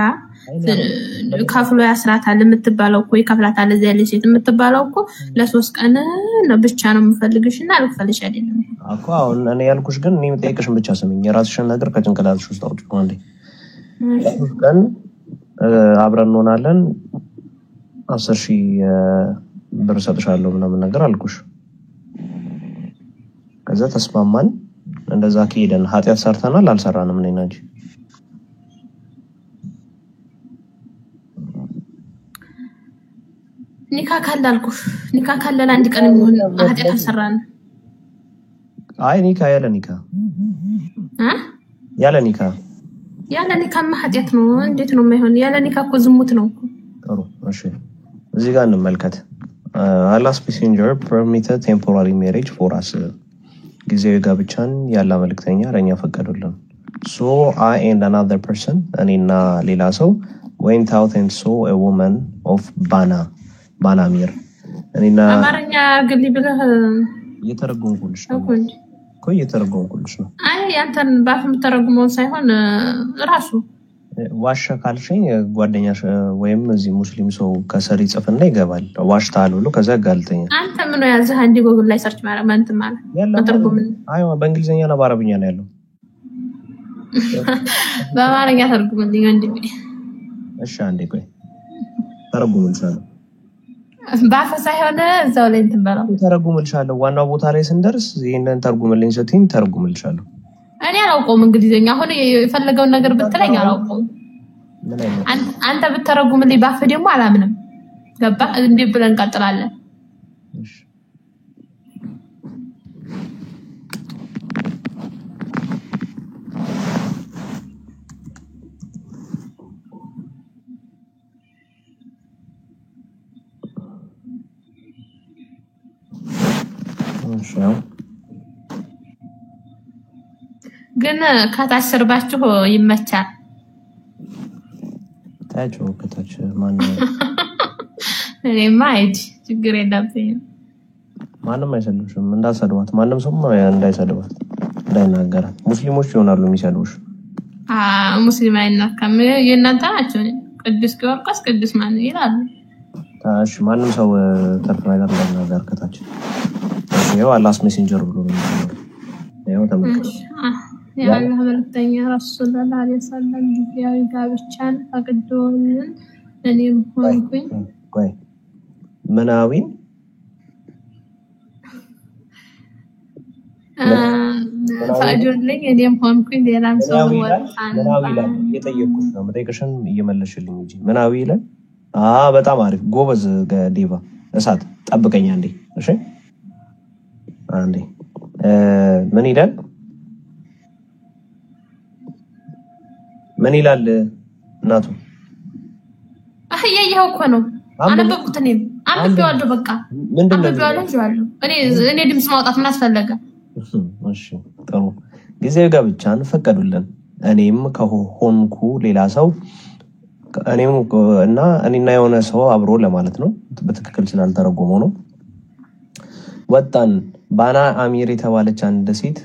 ካፍሎ ያስራታል የምትባለው እኮ ይከፍላታል እዚህ ያለ ሴት የምትባለው እኮ ለ3 ቀን ነው ብቻ ነው የምፈልግሽና አልፈልሽ አይደለም እኮ አሁን እኔ ያልኩሽ ግን እኔ የምጠይቅሽን ብቻ ስሚኝ የራስሽን ነገር ከጭንቅላትሽ ውስጥ አውጪ አንዴ ለ3 ቀን አብረን እንሆናለን 10,000 ብር ሰጥሻለሁ ምናምን ነገር አልኩሽ ከዛ ተስማማን እንደዛ ከሄደን ኃጢያት ሰርተናል አልሰራንም ነኝ እንጂ ኒካ ካላልኩሽ ኒካ ካላል አንድ ቀን የሚሆን ኃጢያት አልሰራን አይ ኒካ ያለ ኒካ ኃጢያት ነው እንዴት ነው የማይሆን ያለ ኒካ እኮ ዝሙት ነው እኮ ጥሩ እሺ እዚህ ጋር እንመልከት Allah's messenger permitted temporary marriage for us ጊዜያዊ ጋብቻን ያላ መልእክተኛ ለኛ ፈቀዱልን so I and another person እኔና ሌላ ሰው went out and saw a woman of ባናሚር እኔና አማርኛ ግሊ ብለህ እየተረጎምኩልሽ ነው አይ ያንተን ባፍም ተረጉመው ሳይሆን ራሱ ዋሻ ካልሽኝ ጓደኛሽ ወይም እዚህ ሙስሊም ሰው ከሰሪ ጽፍና ይገባል ዋሽታል ብሎ ከዛ ጋልተኛ አንተ ምን ያዘህ አንዲ ጎግል ላይ ሰርች ማለት ተርጉም አይዋ በእንግሊዘኛና በአረብኛ ነው ያለው በአማርኛ ተርጉምልኝ ወንድሜ እሺ አንዴ ቆይ ተርጉምልሻለሁ ባፈ ሳይሆን እዛው ላይ እንትበለው ተርጉምልሻለሁ ዋናው ቦታ ላይ ስንደርስ ይሄንን ተርጉምልኝ ስትይኝ ተርጉምልሻለሁ እኔ አላውቀውም እንግሊዘኛ አሁን የፈለገው ነገር ብትለኝ አላውቀውም አንተ ብትተረጉምልኝ ባፈ ደግሞ አላምንም ገባ እንዴ ብለን ቀጥላለን ግን ካታሰርባችሁ ይመቻል ታጭው ከታች ማን ነው እኔማ አይዲ ችግር የለብኝም ማንም አይሰድብሽም እንዳሰድባት ማንም ሰው እንዳይሰድባት እንዳይናገራት ሙስሊሞች ይሆናሉ የሚሰድቡሽ ሙስሊም አይናከም የእናንተ ናቸው ቅዱስ ጊዮርጊስ ቅዱስ ማን ይላል ታሽ ማንም ሰው ተርፍ ነገር እንዳይናገር ከታች ይሄው አላህስ ሜሴንጀር ብሎ ነው ይሄው ተመልከቱ ያላህ መልእክተኛ ረሱል ሰለላሁ ዐለይሂ ወሰለም ጊዜያዊ ጋብቻን ፈቅዶልን እኔም ሆንኩኝ ቆይ ምናዊን ፈቅዶልኝ እኔም ሆንኩኝ ሌላም ሰው ምናዊ ላይ እየጠየቅኩሽ ነው መጠየቅሽን እየመለስሽልኝ እንጂ ምናዊ ላይ በጣም አሪፍ ጎበዝ ዴቫ እሳት ጠብቀኛ እንዴ እሺ አንዴ ምን ይላል ምን ይላል እናቱ አህያየው እኮ ነው አነበብኩት እኔ አንብቤዋለሁ በቃ አንብቤዋለሁ እኔ ድምጽ ማውጣት ምን አስፈለገ እሺ ጥሩ ጊዜያዊ ጋብቻን ፈቀዱልን እኔም ከሆንኩ ሌላ ሰው እኔም እና እኔና የሆነ ሰው አብሮ ለማለት ነው በትክክል ስላልተረጎመው ነው ወጣን ባና አሚር የተባለች አንድ ሴት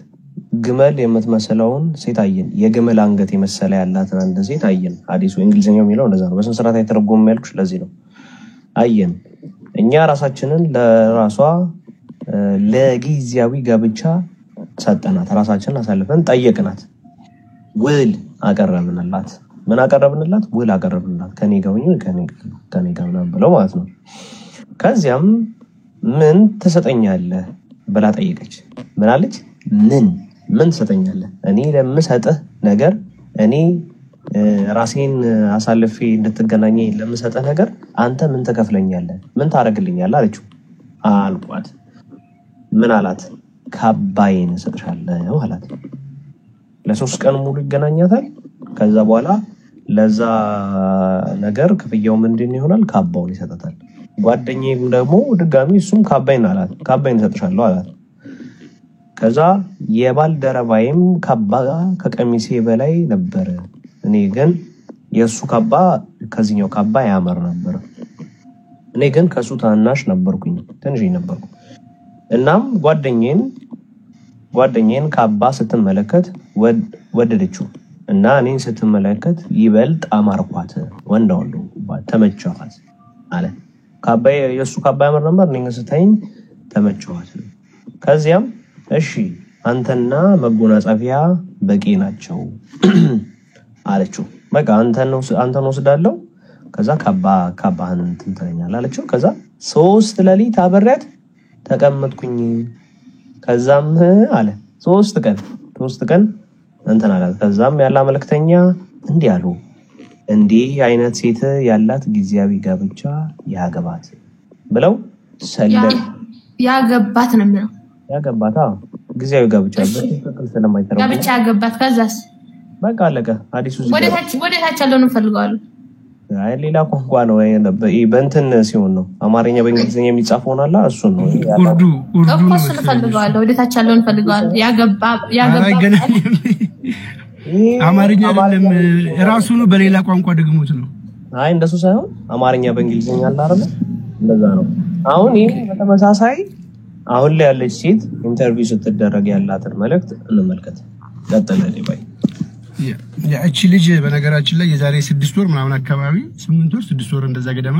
ግመል የምትመስለውን ሴት አየን የግመል አንገት የመሰለ ያላትን አንድ ሴት አየን ሐዲሱ እንግሊዘኛው የሚለው እንደዛ ነው በስነ ስርዓት አይተረጎምም ያልኩሽ ለዚህ ነው አየን እኛ ራሳችንን ለራሷ ለጊዜያዊ ጋብቻ ሰጠናት ራሳችንን አሳልፈን ጠየቅናት ውል አቀረብንላት ምን አቀረብንላት ውል አቀረብንላት ከኔ ጋር ሆኜ ከኔ ጋር ነው ብለው ማለት ነው ከዚያም ምን ተሰጠኛለህ ብላ ጠየቀች ምን አለች ምን ተሰጠኛለህ እኔ ለምሰጥህ ነገር እኔ ራሴን አሳልፌ እንድትገናኘ ለምሰጥህ ነገር አንተ ምን ተከፍለኛለህ ምን ታረግልኛለህ አለችው አልቋት ምን አላት ካባይን ሰጥሻለሁ አላት ለ3 ቀን ሙሉ ይገናኛታል ከዛ በኋላ ለዛ ነገር ክፍያው ምንድን ይሆናል ካባውን ይሰጣታል ጓደኛዬም ደግሞ ድጋሚ እሱም ካባይን አላት ካባይን ሰጥሻለሁ አላት ከዛ የባልደረባይም ካባ ከቀሚሴ በላይ ነበር እኔ ግን የሱ ካባ ከዚህኛው ካባ ያመር ነበር እኔ ግን ከሱ ታናሽ ነበርኩኝ ትንሽ ነበርኩ እናም ጓደኛዬን ካባ ስትመለከት ወደደችው እና እኔን ስትመለከት ይበልጥ አማርኳት ወንዳው ተመቸዋት አለ ካባ የሱ ካባ ያመር ነበር እኔ ስታይኝ ተመቸዋት ከዚያም እሺ አንተና መጎናጸፊያ በቂ ናቸው አለችው በቃ አንተን ወስዳለሁ ከዛ ካባህን ትንተኛለህ አለችው ከዛ 3 ሌሊት አበረት ተቀመጥኩኝ ከዛም አለ 3 ቀን እንተን አለ ከዛም ያላ መልክተኛ እንዲህ አሉ እንዲህ አይነት ሴት ያላት ጊዜያዊ ጋብቻ ያገባት ብለው ሰለም ያገባት ነው የሚለው ያገባታ ጊዜያዊ ጋብቻ በትክክል ስለማይተረጎም ጋብቻ ያገባት ከዛስ በቃ አለቀ ሐዲሱ ወደታች ያለው ነው ፈልጋሉ አይ ሌላ ቋንቋ ነው በእንትን ሲሆን ነው አማርኛ በእንግሊዝኛ የሚጻፈው ነው አላ እሱ ነው ኡርዱ እኮ ፈልጋሉ ወደታች ያለው ነው ፈልጋሉ ያገባ አማርኛ አይደለም ራሱ ነው በሌላ ቋንቋ ደግሞት ነው አይ እንደሱ ሳይሆን አማርኛ በእንግሊዝኛ አላ አይደል እንደዛ ነው አሁን ይሄ በተመሳሳይ አሁን ላይ ያለች ሴት ኢንተርቪው ስትደረግ ያላትን መልእክት እንመልከት ቀጥለኝ ባይ እቺ ልጅ በነገራችን ላይ የዛሬ 6 ወር ምናምን አካባቢ 8 ወር 6 ወር እንደዛ ገደማ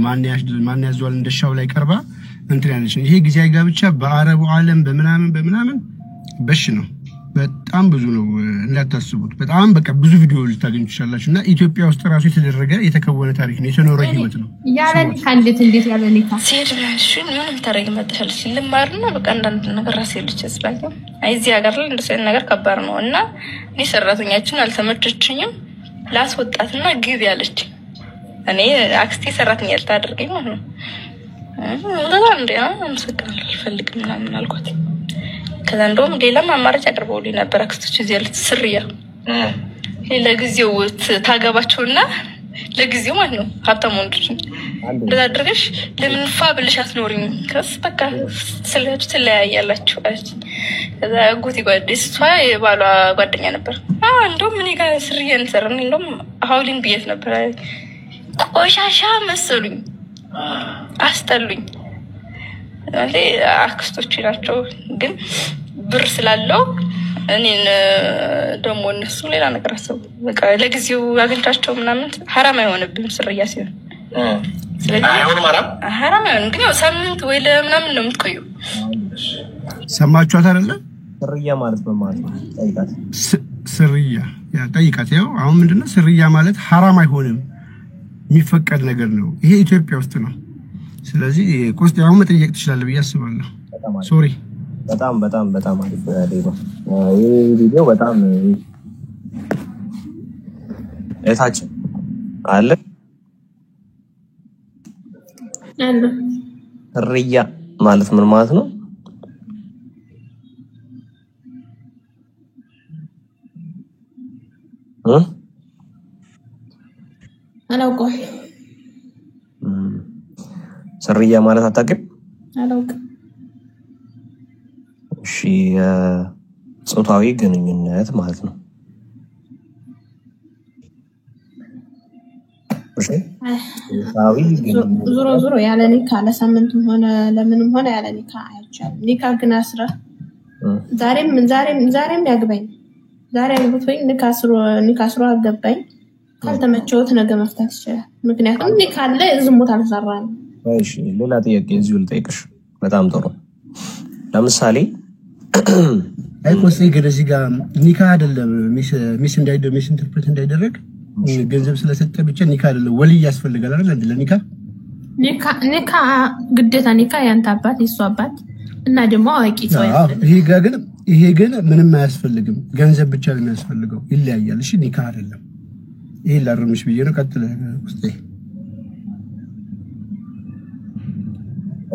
ማን ያዟል እንደሻው ላይ ቀርባ እንትን ያለች ይሄ ጊዜያዊ ጋብቻ በአረቡ ዓለም በምናምን በሽ ነው በጣም ብዙ ነው እንዳታስቡት በጣም በቃ ብዙ ቪዲዮ ልታገኙ ትችላላችሁና ኢትዮጵያ ውስጥ ራሱ የተደረገ የተከወነ ታሪክ ነው የተኖረ ህይወት ነው ያለን እንዴት ያለን ሲድራሽን ምንም ታሪክ መጥተሻል ሲልማርና በቃ አንዳንድ ነገር ራስ ይልችስ ባይቶ አይዚ ሀገር ላይ እንደዚህ ነገር ከባድ ነው እና እኔ ሰራተኛችን አልተመቸችኝም ላስወጣትና ግብ ያለች እኔ አክስቴ ሰራተኛ ልታደርገኝ ማለት ነው እንደዛ እንዴ አመሰግናለሁ አልፈልግም ምናምን አልኳት ከዛ እንደውም ሌላም አማራጭ አቅርበውልኝ ነበር አክስቶች እዚህ ያሉት ስርያ ለጊዜው ታገባቸውና ለጊዜው ማለት ነው ሀብታም ወንዶች እንደዛ አድርገሽ ለምን ፋብልሽ አትኖሪም ከስ በቃ ስለዚህ ትለያያላችሁ አለች ከዛ ጎቲ ጓደኛዬ እሷ የባሏ ጓደኛ ነበር እንደውም እኔ ጋር ስርያ እንሰራን እንደውም ሀውሊን ብዬሽ ነበር ቆሻሻ መሰሉኝ አስጠሉኝ አለ አክስቶች ናቸው ግን ብር ስላለው እኔን ደሞ እነሱ ሌላ ነገር አሰቡ በቃ ለጊዜው አገኝታቸው ምናምን حرام አይሆንብም ስርያ ሲሆን ስለዚህ አይሆንም حرام አይሆንም ግን ያው ሳምንት ወይ ለምናምን ነው የምትቆዩ ሰማችኋት አይደለ ስርያ ማለት በማለት ነው ጠይቃት ስርያ ያ ጠይቃት ያው አሁን ምንድነው ስርያ ማለት حرام አይሆንም የሚፈቀድ ነገር ነው ይሄ ኢትዮጵያ ውስጥ ነው ስለዚህ ኮስት ያው መጠየቅ ትችላለህ ብዬ አስባለሁ ሶሪ በጣም አሪፍ ነው ይሄ ቪዲዮ በጣም እታች አለ ስርያ ማለት ምን ማለት ነው አላውቀውም ስርያ ማለት አታውቅም አላውቅም እሺ ጾታዊ ግንኙነት ማለት ነው ዞሮ ያለ ኒካ ለሳምንቱም ሆነ ለምንም ሆነ ያለ ኒካ አይቻልም። ኒካ ግን አስራ ዛሬም ያግባኝ ዛሬ አግብቶኝ ኒካ አስሮ አገባኝ ካልተመቸውት ነገ መፍታት ይችላል። ምክንያቱም ኒካ አለ ዝሙት አልሰራም። እሺ ሌላ ጥያቄ እዚሁ ልጠይቅሽ። በጣም ጥሩ። ለምሳሌ አይቆስ ይገደዚህ ጋር ኒካ አይደለም ሚስ ኢንተርፕሬት እንዳይደረግ ገንዘብ ስለሰጠ ብቻ ኒካ አይደለም ወልይ ያስፈልጋል አይደል? ለኒካ ኒካ ግዴታ ኒካ ያንተ አባት የሱ አባት እና ደግሞ አዋቂ ሰው ያስፈልጋል። ይሄ ግን ምንም አያስፈልግም፣ ገንዘብ ብቻ ነው የሚያስፈልገው። ይለያያል። እሺ ኒካ አይደለም። ይሄ ላርምሽ ብዬ ነው። ቀጥለ ውስጤ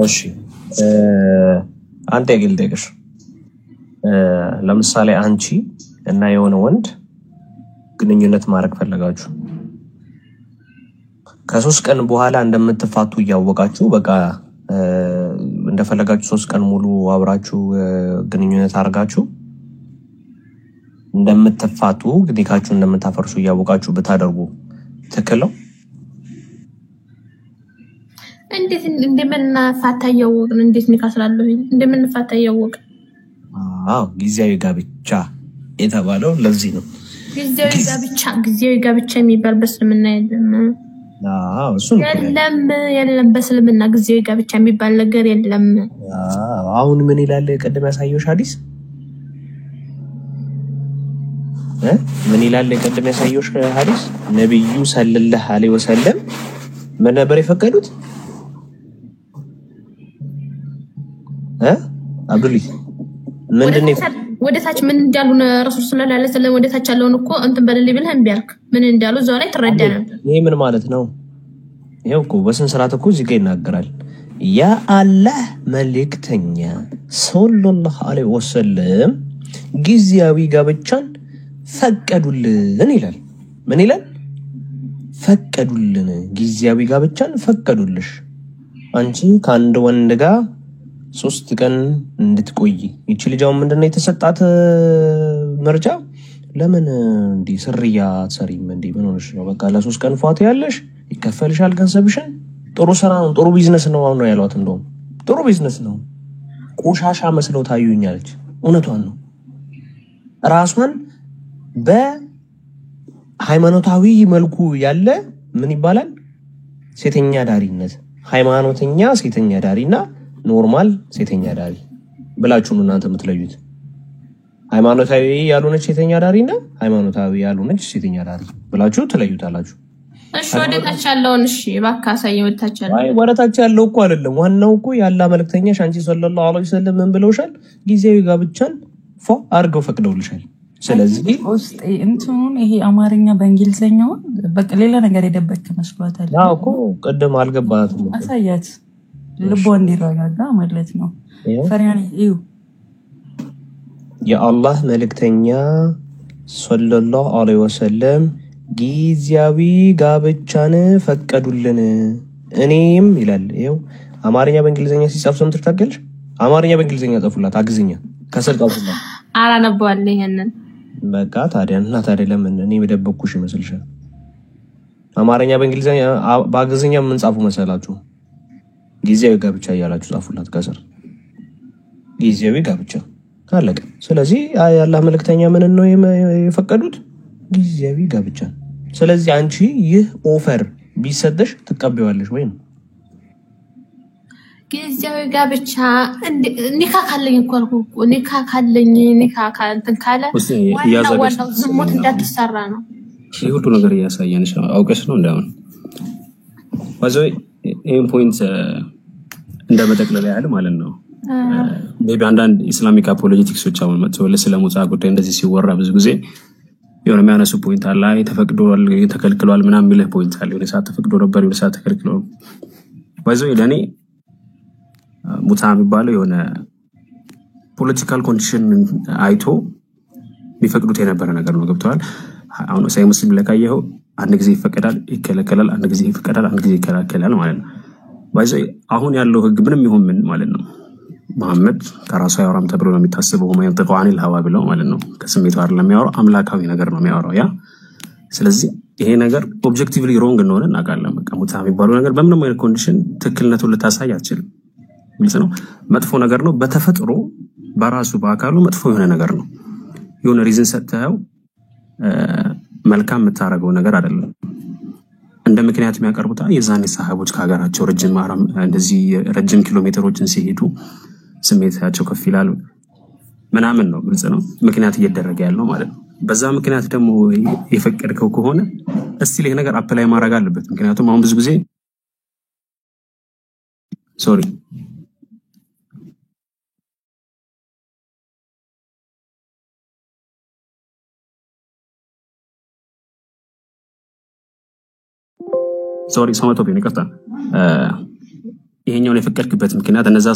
እሺ አንተ ይገልጠሽ። ለምሳሌ አንቺ እና የሆነ ወንድ ግንኙነት ማድረግ ፈለጋችሁ ከ3 ቀን በኋላ እንደምትፋቱ ያወቃችሁ በቃ እንደፈለጋችሁ 3 ቀን ሙሉ አብራችሁ ግንኙነት አድርጋችሁ እንደምትፋቱ ግዴታችሁ እንደምታፈርሱ ያወቃችሁ ብታደርጉ ትክክል ነው? እንዴት እንደምንፋታ ያወቅን እንዴት ኒካ ስላለሁ እንደምንፋታ ያወቅን? ጊዜያዊ ጋብቻ የተባለው ለዚህ ነው። ጊዜያዊ ጋብቻ የሚባል በእስልምና የለም። የለም በእስልምና ጊዜያዊ ጋብቻ የሚባል ነገር የለም። አሁን ምን ይላል ቀደም ያሳየው ሐዲስ? ምን ይላል ቀደም ያሳየው ሐዲስ? ነብዩ ሰለላሁ ዐለይሂ ወሰለም ምን ነበር የፈቀዱት? አብዱልይ ምንድነው ወደታች ምን እንዳሉ ረሱል ሰለላሁ ዐለይሂ ወሰለም ወደታች ያለውን እኮ እንትን በልልይ ብለህ እንቢ አልክ። ምን እንዳሉ እዛው ላይ ትረዳ ነበር። ይሄ ምን ማለት ነው? ይሄው እኮ በስን ስርዓት እኮ እዚህ ጋር ይናገራል። ያ አላህ መልእክተኛ ሰለላሁ ዐለይሂ ወሰለም ጊዜያዊ ጋብቻን ፈቀዱልን ይላል። ምን ይላል? ፈቀዱልን፣ ጊዜያዊ ጋብቻን ፈቀዱልሽ። አንቺ ከአንድ ወንድ ጋር 3 ቀን እንድትቆይ ይቺ ልጅው ምንድነው የተሰጣት ምርጫ? ለምን እንዲ ስርያ አትሰሪም እንዲ ምን ሆነሽ ነው? በቃ ለ3 ቀን ፏት ያለሽ ይከፈልሻል ገንዘብሽን። ጥሩ ስራ ነው፣ ጥሩ ቢዝነስ ነው ነው ያሏት። እንደውም ጥሩ ቢዝነስ ነው። ቆሻሻ መስለው ታዩኛለች። እውነቷን ነው። ራሷን በሃይማኖታዊ መልኩ ያለ ምን ይባላል? ሴተኛ ዳሪነት፣ ሃይማኖተኛ ሴተኛ ዳሪና ኖርማል ሴተኛ ዳሪ ብላችሁ ነው እናንተ የምትለዩት። ሃይማኖታዊ ያልሆነች ሴተኛ ዳሪና ሃይማኖታዊ ያልሆነች ሴተኛ ዳሪ ብላችሁ ትለዩታላችሁ። እሺ ወደታች ያለውን እሺ እባክህ አሳየኝ። ወደታች ያለው አይ ወደታች ያለው እኮ አይደለም ዋናው እኮ ያላ መልእክተኛሽ አንቺ ሰለላሁ ዐለይሂ ወሰለም ምን ብለውሻል? ጊዜያዊ ጋብቻን አርገው ፈቅደውልሻል። ስለዚህ ውስጥ እንትኑን ይሄ አማርኛ በእንግሊዘኛው በቃ ሌላ ነገር የደበከ መስሏታል። አዎ እኮ ቀደም አልገባትም። አሳያት ልቦ እንዲረጋጋ ማለት ነው። ፈሪያን እዩ የአላህ መልእክተኛ ሰለላሁ ዐለይሂ ወሰለም ጊዜያዊ ጋብቻን ፈቀዱልን። እኔም ይላል ይሄው አማርኛ በእንግሊዘኛ ሲጻፍ ሰምተሽ ታገልሽ? አማርኛ በእንግሊዘኛ ጻፉላት አግዝኛ ከስር ጻፉላት። አላነበዋል ይሄንን በቃ ታዲያ ለምን እኔ በደበኩሽ ይመስልሻል? አማርኛ በእንግሊዘኛ በአግዝኛ ምን ጻፉ መሰላችሁ? ጊዜያዊ ጋብቻ እያላችሁ ጻፉላት ከስር ጊዜያዊ ጋብቻ አለቀ። ስለዚህ የአላህ መልእክተኛ ምን ነው የፈቀዱት? ጊዜያዊ ጋብቻ። ስለዚህ አንቺ ይህ ኦፈር ቢሰጥሽ ትቀበያለሽ ወይ ነው? ጊዜያዊ ጋብቻ ኒካ ካለኝ እኮ ኒካ ካለኝ ኒካ ካንተን ካለ ዋናው ዝሙት እንዳትሰራ ነው። ይሄ ሁሉ ነገር እያሳየንሽ አውቀሽ ነው እንዳውን ባዘይ ይሄን ፖይንት እንደመጠቅለል ያህል ማለት ነው። ሜቢ አንዳንድ ኢስላሚክ አፖሎጂቲክሶች አሁን መጥተው ለሙጻ ጉዳይ እንደዚህ ሲወራ ብዙ ጊዜ የሆነ የሚያነሱ ፖይንት አለ። ተፈቅዷል ተከልክሏል ምናምን የሚል ፖይንት አለ። የሆነ ሰዓት ተፈቅዶ ነበር የሆነ ሰዓት ተከልክሏል። ባይዘው ለኔ ሙጻ የሚባለው የሆነ ፖለቲካል ኮንዲሽን አይቶ ቢፈቅዱት የነበረ ነገር ነው። ገብቷል? አሁን ሳይ ሙስሊም ለካየው አንድ ጊዜ ይፈቀዳል ይከለከላል፣ አንድ ጊዜ ይፈቀዳል አንድ ጊዜ ይከለከላል ማለት ነው። ባይዘው አሁን ያለው ህግ ምንም ይሁን ምን ማለት ነው መሐመድ ከራሱ ያወራም ተብሎ ነው የሚታሰበው። ማይንጠቁ አኒል ሀዋ ብለው ማለት ነው። ከስሜቱ አይደለም የሚያወራው አምላካዊ ነገር ነው የሚያወራው ያ። ስለዚህ ይሄ ነገር ኦብጀክቲቭሊ ሮንግ እንደሆነ እናውቃለን። በቃ ሙታ የሚባለው ነገር በምንም አይነት ኮንዲሽን ትክክልነቱን ልታሳይ አትችልም። ግልጽ ነው። መጥፎ ነገር ነው በተፈጥሮ በራሱ በአካሉ መጥፎ የሆነ ነገር ነው። የሆነ ሪዝን ሰጥተው መልካም የምታረገው ነገር አይደለም። እንደ ምክንያት የሚያቀርቡት የዛኔ ሰሃቦች ከሀገራቸው እንደዚህ ረጅም ኪሎ ሜትሮችን ሲሄዱ ስሜታቸው ከፍ ይላል ምናምን ነው። ግልጽ ነው። ምክንያት እየደረገ ያለው ማለት ነው። በዛ ምክንያት ደግሞ የፈቀድከው ከሆነ እስቲ ይሄ ነገር አፕላይ ማድረግ አለበት። ምክንያቱም አሁን ብዙ ጊዜ ሶሪ ሰማቶብ ይቅርታ ይሄኛውን የፈቀድክበት ምክንያት እነዛ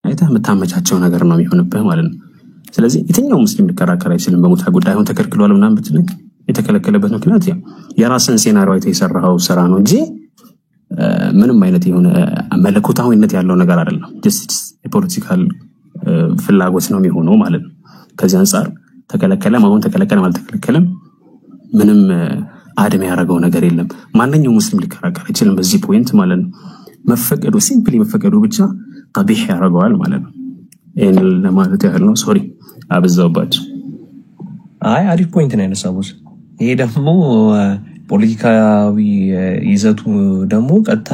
አይታ መታመቻቸው ነገር ነው የሚሆንብህ ማለት ነው። ስለዚህ የትኛው ሙስሊም ሊከራከር አይችልም በሙታ ጉዳይ አሁን ተከልክሏል ምናምን ብትልኝ የተከለከለበት ምክንያት የራስን ሴናሪዮ አይተ የሰራው ስራ ነው እንጂ ምንም አይነት የሆነ መለኮታዊነት ያለው ነገር አይደለም። ጀስት የፖለቲካል ፍላጎት ነው የሚሆነው ማለት ነው። ከዚህ አንፃር ተከለከለም አሁን ተከለከለም አልተከለከለም ምንም አድም ያደረገው ነገር የለም። ማንኛውም ሙስሊም ሊከራከር አይችልም በዚህ ፖይንት ማለት ነው። መፈቀዱ ሲምፕሊ መፈቀዱ ብቻ ቀቢህ ያደርገዋል ማለት ነው። ይሄን ለማለት ያህል ነው። ሶሪ አብዛውባችሁ። አሪፍ ፖይንት ነው ያነሳቡት። ይሄ ደግሞ ፖለቲካዊ ይዘቱ ደግሞ ቀጥታ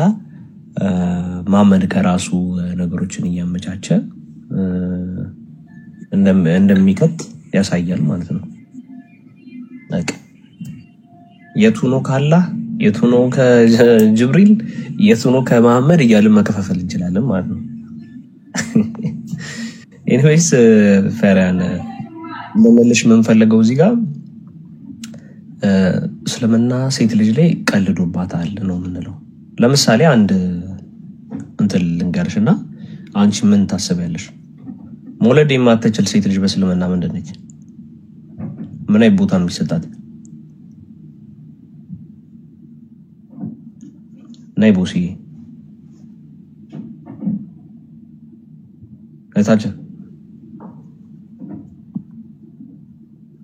ማመድ ከራሱ ነገሮችን እያመቻቸ እንደሚከት ያሳያል ማለት ነው። በቃ የቱ ነው ካላህ የቱ ነው ከጅብሪል የቱ ነው ከመሐመድ እያልን መከፋፈል እንችላለን ማለት ነው። ኤኒዌይስ ፈራን ለመለሽ ምን ፈልገው እዚህ ጋር እስልምና ሴት ልጅ ላይ ቀልዶባታል ነው የምንለው። ለምሳሌ አንድ እንትን ልንገርሽና አንቺ ምን ታስቢያለሽ? መውለድ የማትችል ሴት ልጅ በእስልምና ምንድን ነች? ምን አይነት ቦታ ነው የሚሰጣት? ናይ ቦሲ አይታችሁ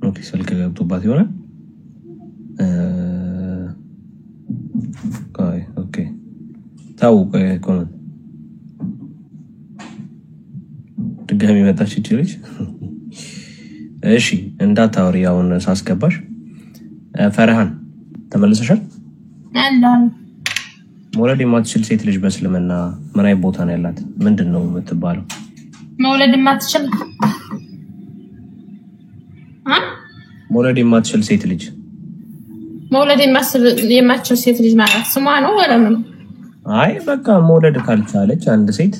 ኦኬ ስልክ ገብቶባት ይሆናል። ኦኬ ታው ኮመንት ድጋሚ መጣች ይችላል። እሺ እንዳታወሪ አሁን ሳስገባሽ ፈርሃን ተመልሰሻል? አላህ መውለድ የማትችል ሴት ልጅ በእስልምና ምን አይነት ቦታ ነው ያላት? ምንድነው የምትባለው? መውለድ የማትችል መውለድ የማትችል ሴት ልጅ ሴት ልጅ ማለት ስሟ ነው ወላ ምን? አይ በቃ መውለድ ካልቻለች አንድ ሴት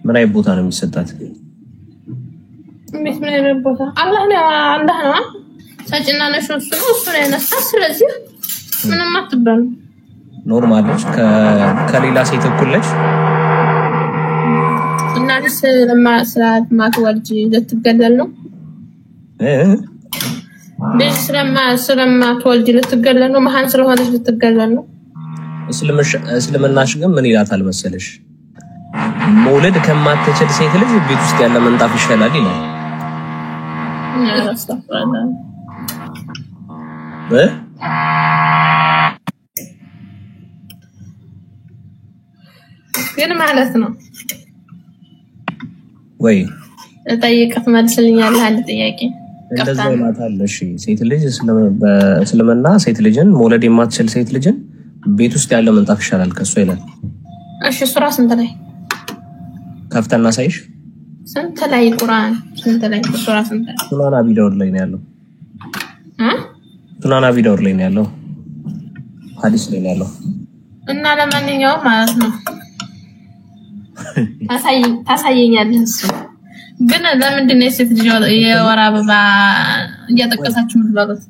ምን አይነት ቦታ ነው የሚሰጣት? ምን አይነት ቦታ? አላህ ነው ሰጭና ነሽ እሱ ነው ያነሳ። ስለዚህ ምንም አትባል ኖርማል ነች ከሌላ ሴት እኩል ነች። እናንስ ማትወልጂ ልትገደል ነው? ልጅ ስለማትወልጂ ልትገደል ነው? መሀን ስለሆነች ልትገደል ነው? እስልምናሽ ግን ምን ይላታል መሰለሽ? መውለድ ከማትችል ሴት ልጅ ቤት ውስጥ ያለ መንጣፍ ይሻላል ይላል። ግን ማለት ነው ወይ ጠይቀት መልስልኛለህ አንድ ጥያቄ እንደዛ ይላታል። እሺ ሴት ልጅ በእስልምና ሴት ልጅን መውለድ የማትችል ሴት ልጅን ቤት ውስጥ ያለ መንጣፍ ይሻላል ከሷ ይላል። እሺ ሱራ ስንት ላይ ከፍተና ሳይሽ ስንት ላይ ቁርአን ስንት ላይ ሱራ ስንት ላይ? ሱናን አቢ ዳውድ ላይ ነው ያለው። ሱናና ቪዲዮ ላይ ነው ያለው ሐዲስ ላይ ነው ያለው እና ለማንኛውም ማለት ነው ታሳየኛለህ እሱ ግን ለምንድን ነው የሴት ልጅ የወር አበባ እያጠቀሳችሁ የምትበሉት?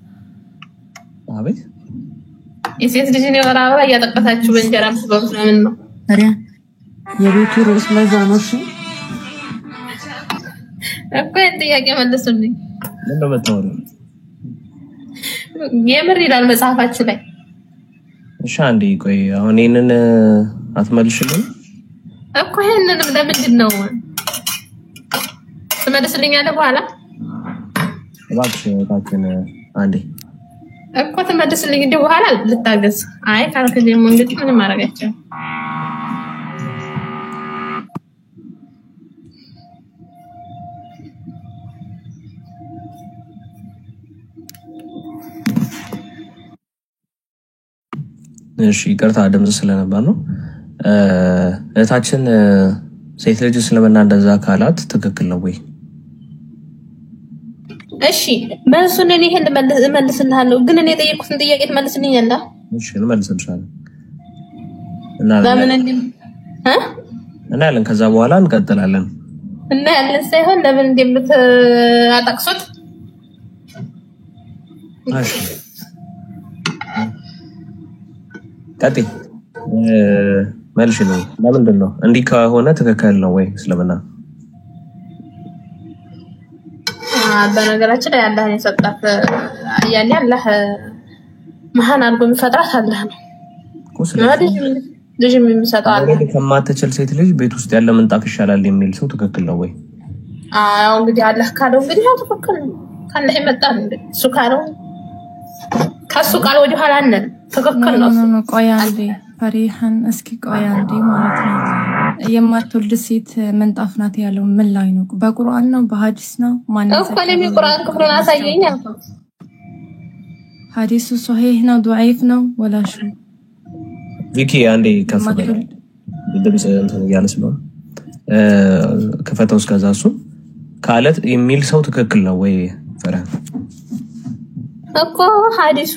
አቤት የሴት ልጅ የወር አበባ እያጠቀሳችሁ በእንጀራ የምትበሉት ለምን ነው? ታዲያ የቤቱ ርዕስ ለዛ ነው እሺ እኮ ጥያቄ መልሱልኝ። ምን ነው መጣው? የምር ይላል መጽሐፋችሁ ላይ። እሺ አንዴ ቆይ አሁን ይሄንን አትመልሽልኝ እኮ ይሄንንም ለምንድን ነው ትመልስልኛለህ በኋላ? እባክሽን አንዴ እኮ ትመልስልኝ እንደ በኋላ ልታገስ። አይ ካልክ ደግሞ እንግዲህ ምንም ማረጋቸው እሺ ይቅርታ ድምጽ ስለነበር ነው። እህታችን ሴት ልጅ ስለምና እንደዛ ካላት ትክክል ነው ወይ? እሺ መልሱን እኔ ይሄን መልስልሃለሁ ግን እኔ ጠየቅኩትን ጥያቄ ትመልስልኛለህ? እሺ እንመልስልሻለን እና ያለን ከዛ በኋላ እንቀጥላለን እና ያለን ሳይሆን ለምን እንደምታጠቅሱት እሺ ቀጥ መልሽ ነው ለምንድን ነው እንዲህ ከሆነ ትክክል ነው ወይ እስልምና? በነገራችን ላይ አላህ የሰጣት ያኔ አላህ መሃን አድርጎ የሚፈጥራት አላህ ነው። ልጅ የሚሰጠው አላህ ከማትችል ሴት ልጅ ቤት ውስጥ ያለ ምንጣፍ ይሻላል የሚል ሰው ትክክል ነው ወይ? አዎ እንግዲህ አላህ ካለው እንግዲህ ያው ትክክል ነው። ካላህ ይመጣል እንግዲህ እሱ ካለው ከሱ ቃል ወዲህ ኋላ አንን ትክክል ነው። ቆይ አንዴ ፈሪሃን እስኪ ቆይ አንዴ ማለት ነው የማትወልድ ሴት ምንጣፍ ናት ያለው ምን ላይ ነው? በቁርአን ነው በሐዲስ ነው? ማን ነው? እኮ ለምን ቁርአን ክፍሉን አሳየኝ አልኩ። ሐዲሱ ሷሂህ ነው ضعيف ነው ወላ ሹ? ቪኪ አንዴ ከፈለ ድምጽ እንትን ያለ ስለሆነ ከፈተው እስከዛ እሱ ካለት የሚል ሰው ትክክል ነው ወይ ፈሪሃን? እኮ ሐዲሱ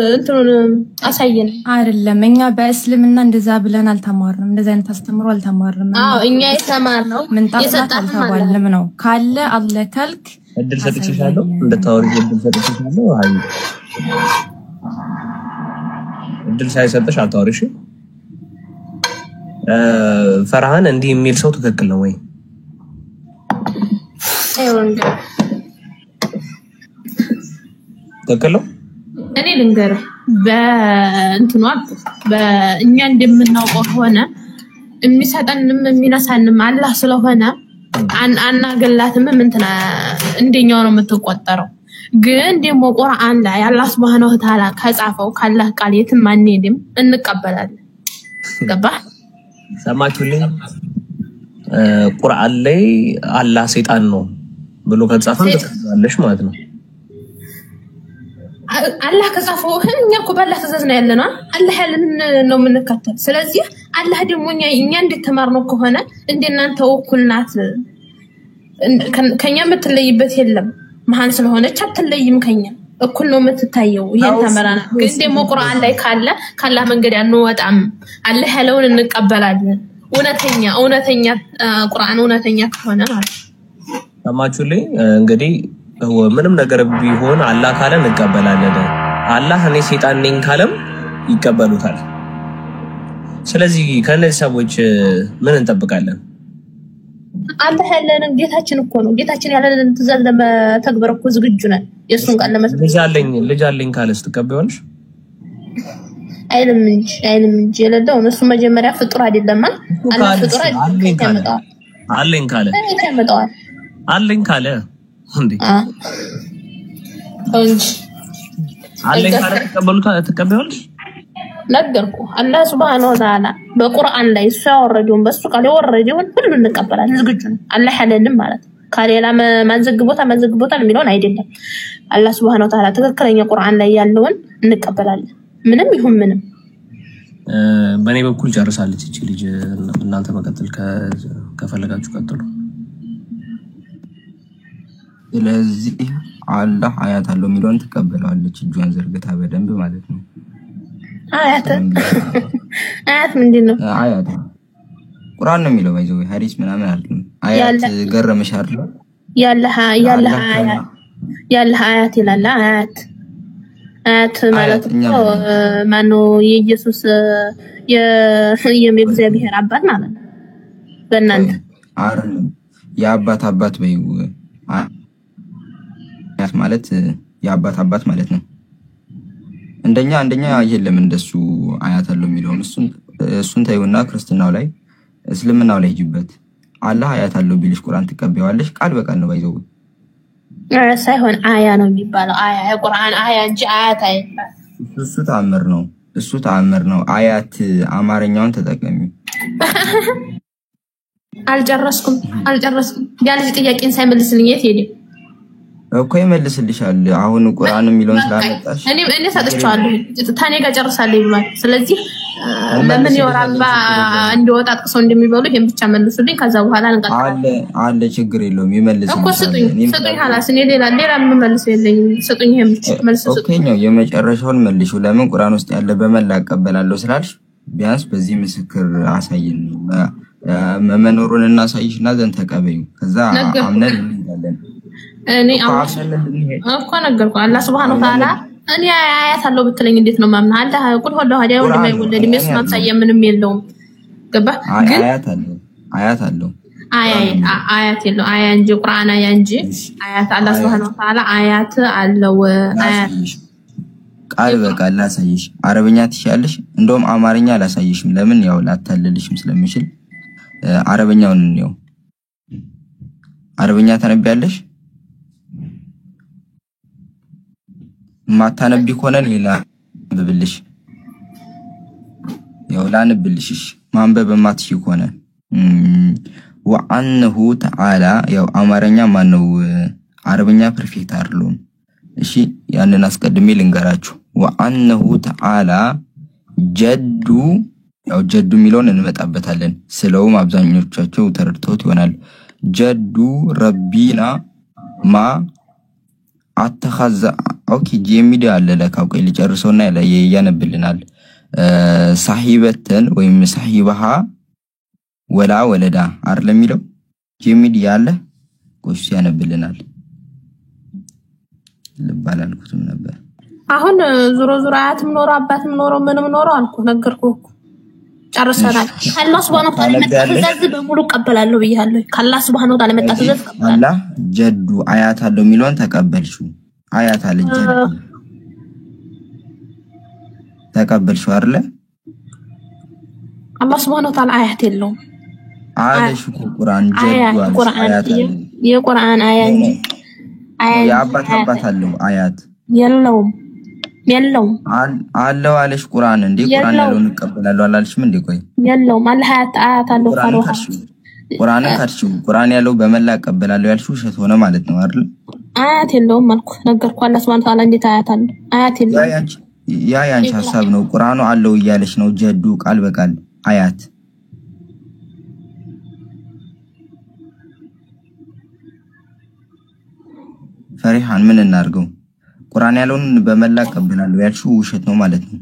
እንትኑን አሳየን አይደለም እኛ በእስልምና እንደዛ ብለን አልተማርንም እንደዛ አይነት አስተምሮ አልተማርንም። አዎ እኛ የተማርነው የሰጣንም ነው ካለ አለ ካልክ እድል ሰጥቼሻለሁ እንደታወሪ እድል ሰጥቼሻለሁ አይ እድል ሳይሰጥሽ አታወሪሽ ፈርሃን እንዲህ የሚል ሰው ትክክል ነው ወይ? አይወንድ ትክክል ነው። እኔ ልንገርህ በእንትኑ በእኛ እንደምናውቀው ሆነ የሚሰጠንም የሚነሳንም አላህ ስለሆነ አናገላትም እንትና እንደኛው ነው የምትቆጠረው። ግን ደግሞ ቁርአን ላይ አላህ Subhanahu Wa Ta'ala ከጻፈው ካላህ ቃል የትም አንሄድም እንቀበላለን። ገባ? ሰማችሁልኝ? ቁርአን ላይ አላህ ሰይጣን ነው ብሎ ከጻፈው ተቀበላለሽ ማለት ነው። አላህ ከጻፈው እኛ እኮ ባላህ ተዘዝና ያለና አላህ ያለን ነው የምንከተል። ስለዚህ አላህ ደግሞ እኛ እንደተማርነው ከሆነ እንደናንተ ወኩልናት ከኛ የምትለይበት የለም። መሃን ስለሆነች አትለይም ከኛ እኩል ነው የምትታየው። ይሄን ተመራና ግን ደግሞ ቁርአን ላይ ካለ ካላህ መንገድ አንወጣም። አላህ ያለውን እንቀበላለን። እውነተኛ ቁርአን እውነተኛ ከሆነ ማለት ሰማችሁልኝ? እንግዲህ ምንም ነገር ቢሆን አላህ ካለ እንቀበላለን። አላህ እኔ ሰይጣን ነኝ ካለም ይቀበሉታል። ስለዚህ ከነዚህ ሰዎች ምን እንጠብቃለን? አላህ ያለን ጌታችን እኮ ነው። ጌታችን ያለንን ትእዛዝ ለመተግበር እኮ ዝግጁ ነን። የሱን ቃል ለመስማት ልጅ አለኝ ካለስ ትቀበያለሽ? አይልም እንጂ የሌለው እሱ መጀመሪያ ፍጡር አይደለም። አላህ ፍጡር አይደለም። አለኝ ካለ ያመጣዋል። አለኝ ካለ እንዴ እንጂ አለኝ ካለ ትቀበያለሽ? ነገርኩ አላህ Subhanahu Wa Ta'ala በቁርአን ላይ እሱ ያወረደውን በሱ ቃል ያወረደውን ሁሉ እንቀበላለን። ዝግጁ ነን። አላህ ያለንም ማለት ካሌላ ማዘግቦታል የሚለውን አይደለም። አላህ Subhanahu Wa Ta'ala ትክክለኛ ቁርአን ላይ ያለውን እንቀበላለን። ምንም ይሁን ምንም በኔ በኩል ጨርሳለች እቺ ልጅ። እናንተ መቀጠል ከፈለጋችሁ ቀጥሉ። ስለዚህ አላህ አያት አለው የሚለውን ተቀበለዋለች እጇን ዘርግታ በደንብ ማለት ነው። አያት ምንድነው? አያት ቁርአን ነው የሚለው ባይዘው ሐዲስ ምናምን አይደለም። አያት ገረመሽ አይደል? ያለህ አያት ይላል። አያት ማለት ነው ማነው? የኢየሱስ የእግዚአብሔር አባት ማለት ነው። በእናንተ አይደለም የአባት አባት በይው አያት ማለት የአባት አባት ማለት ነው። አንደኛ የለም እንደሱ አያት አለው የሚለው እሱን ታዩና ክርስትናው ላይ እስልምናው ላይ ሂጅበት። አላህ አያት አለው ቢልሽ ቁርአን ትቀበያለሽ። ቃል በቃል ነው ባይዘው ሳይሆን አያ ነው የሚባለው። አያ የቁርአን አያ እንጂ አያት አይባልም። እሱ ተአምር ነው። አያት አማርኛውን ተጠቀሚ። አልጨረስኩም ያለሽ ጥያቄን ሳይመልስልኝ የት ሄደ እኮ ይመልስልሻል። አሁን ቁርአን የሚለውን ስላመጣሽ እኔ ሰጥቻለሁ ታኔ ጋር ጨርሳለሁ ይባል። ስለዚህ ለምን ይወራባ እንደወጣ ጥቅሶ እንደሚበሉ ይሄን ብቻ መልሱልኝ። ከዛ በኋላ እንቀጥላለን። አለ ችግር የለውም ይመልስልኝ እኮ ስጡኝ ሐላስ እኔ ሌላ ምን መልስ የለኝም። ስጡኝ ይሄን ብቻ መልስ ስጡኝ። ኦኬ ነው የመጨረሻውን መልሹ። ለምን ቁርአን ውስጥ ያለ በመላ አቀበላለሁ ስላልሽ ቢያንስ በዚህ ምስክር አሳይን መመኖሩን እናሳይሽና ዘን ተቀበዩ። ከዛ አምነን እንሄዳለን። እኔ እኮ ነገርኩ። አላህ Subhanahu Wa Ta'ala እኔ አያት አለው ብትለኝ እንዴት ነው ማምነው? አላህ ቁል ሁሉ ሀዲያ ወንድ ማይወለድ መስማ ሳየ ምንም የለውም። ገባ ግን አያት አለው አያት የለው አያ እንጂ ቁርአን አያ እንጂ አያት አላህ Subhanahu Wa Ta'ala አያት አለው። አያት ቃል በቃል ላሳይሽ። አረብኛ ትሻለሽ? እንደውም አማርኛ ላሳይሽም። ለምን ያው ላታለልሽም ስለምችል አረብኛውን ነው። አረብኛ ታነቢያለሽ? ማታነቢ ከሆነ ሌላ ብብልሽ ያው ላንብልሽ ማንበብ ማትሽ ከሆነ ወአንሁ ተዓላ ያው አማርኛ ማነው አረብኛ ፐርፌክት አይደለም። እሺ ያንን አስቀድሜ ልንገራችሁ። ወአንሁ ተዓላ ጀዱ ያው ጀዱ የሚለውን እንመጣበታለን። ስለውም አብዛኞቻቸው ተረድተውት ይሆናል። ጀዱ ረቢና ማ አተኸዘ ኦኬ ጂሚዲ አለ ለካው ቆይ ልጨርሰውና ያነብልናል። ሳሂበተን ወይም ሳሂባሃ ወላ ወለዳ አይደለም የሚለው ጂሚዲ ያለ ቆይ ያነብልናል። ልባላልኩትም ነበር። አሁን ዙሮ አያትም ኖሮ አባትም ኖሮ ምንም ኖሮ አልኩ ነገርኩህ። ጨርሰናል። አላህ Subhanahu Wa Ta'ala መጣ ትእዛዝ በሙሉ ቀበላለሁ ብያለሁ። ከአላህ Subhanahu Wa Ta'ala መጣ ትእዛዝ አላህ ጀዱ አያት አለው የሚለውን ተቀበልሽው። አያት አለ ጀዱ ተቀበልሽው አይደለ? አላህ Subhanahu Wa Ta'ala አያት የለውም አለሽ ቁርአን ጀዱ አያት የቁርአን አያ እንጂ የአባት አለው አያት የለውም አለው አለሽ ቁርአን እንዴ? ቁርአን ያለውን እንቀበላለሁ አላልሽም እንዴ? ቆይ የለውም አለ አያት አለው ፈሩሃ ቁርአንን ካርሽው ቁርአን ያለው በመላ ቀበላለሁ ያልሽው ሸት ሆነ ማለት ነው አይደል? አያት የለውም አልኩ ነገርኩ። አላህ Subhanahu Wa Ta'ala እንዴት አያት አለ? አያት የለውም። ያንቺ ሐሳብ ነው። ቁርአኑ አለው እያለሽ ነው። ጀዱ ቃል በቃል አያት ፈሪሃን ምን እናርገው? ቁርአን ያለውን በመላ ቀበላለሁ ያልሽው ውሸት ነው ማለት ነው።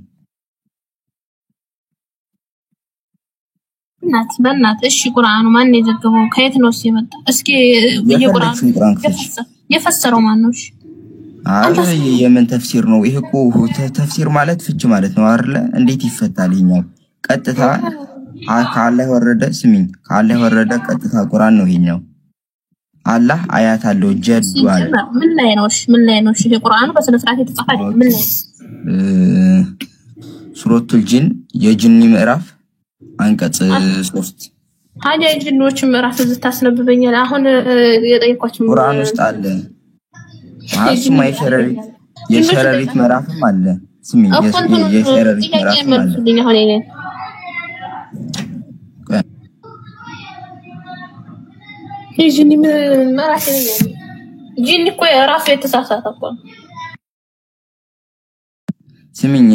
በእናት እሺ ቁርአኑ ማን የዘገበው? ከየት ነው ሲመጣ? እስኪ የቁርአኑ የፈሰረው ማን ነው? እሺ የምን ተፍሲር ነው ይሄ? እኮ ተፍሲር ማለት ፍች ማለት ነው አይደለ? እንዴት ይፈታል ይሄኛው? ቀጥታ ከአላህ ወረደ። ስሚኝ ከአላህ ወረደ ቀጥታ ቁርአን ነው ይሄኛው። አላህ አያት አለው ጀዱ አለ። ምን ላይ ነው? ይሄ ቁርአኑ በስነ ስርዓት የተጻፈ ምን ላይ? ሱረቱል ጂን የጂኒ ምዕራፍ አንቀጽ 3 ታዲያ የጂኒዎች ምዕራፍ ዝታስነብበኛል። አሁን የጠየኳችሁ ቁርአን ውስጥ አለ። አሱማ የሸረሪት ምዕራፍም አለ። ስሚ የሸረሪት ምዕራፍም አለ። ጂኒ ምዕራፍ ጂኒ እኮ ራሱ የተሳሳተ እኮ ስሚኝ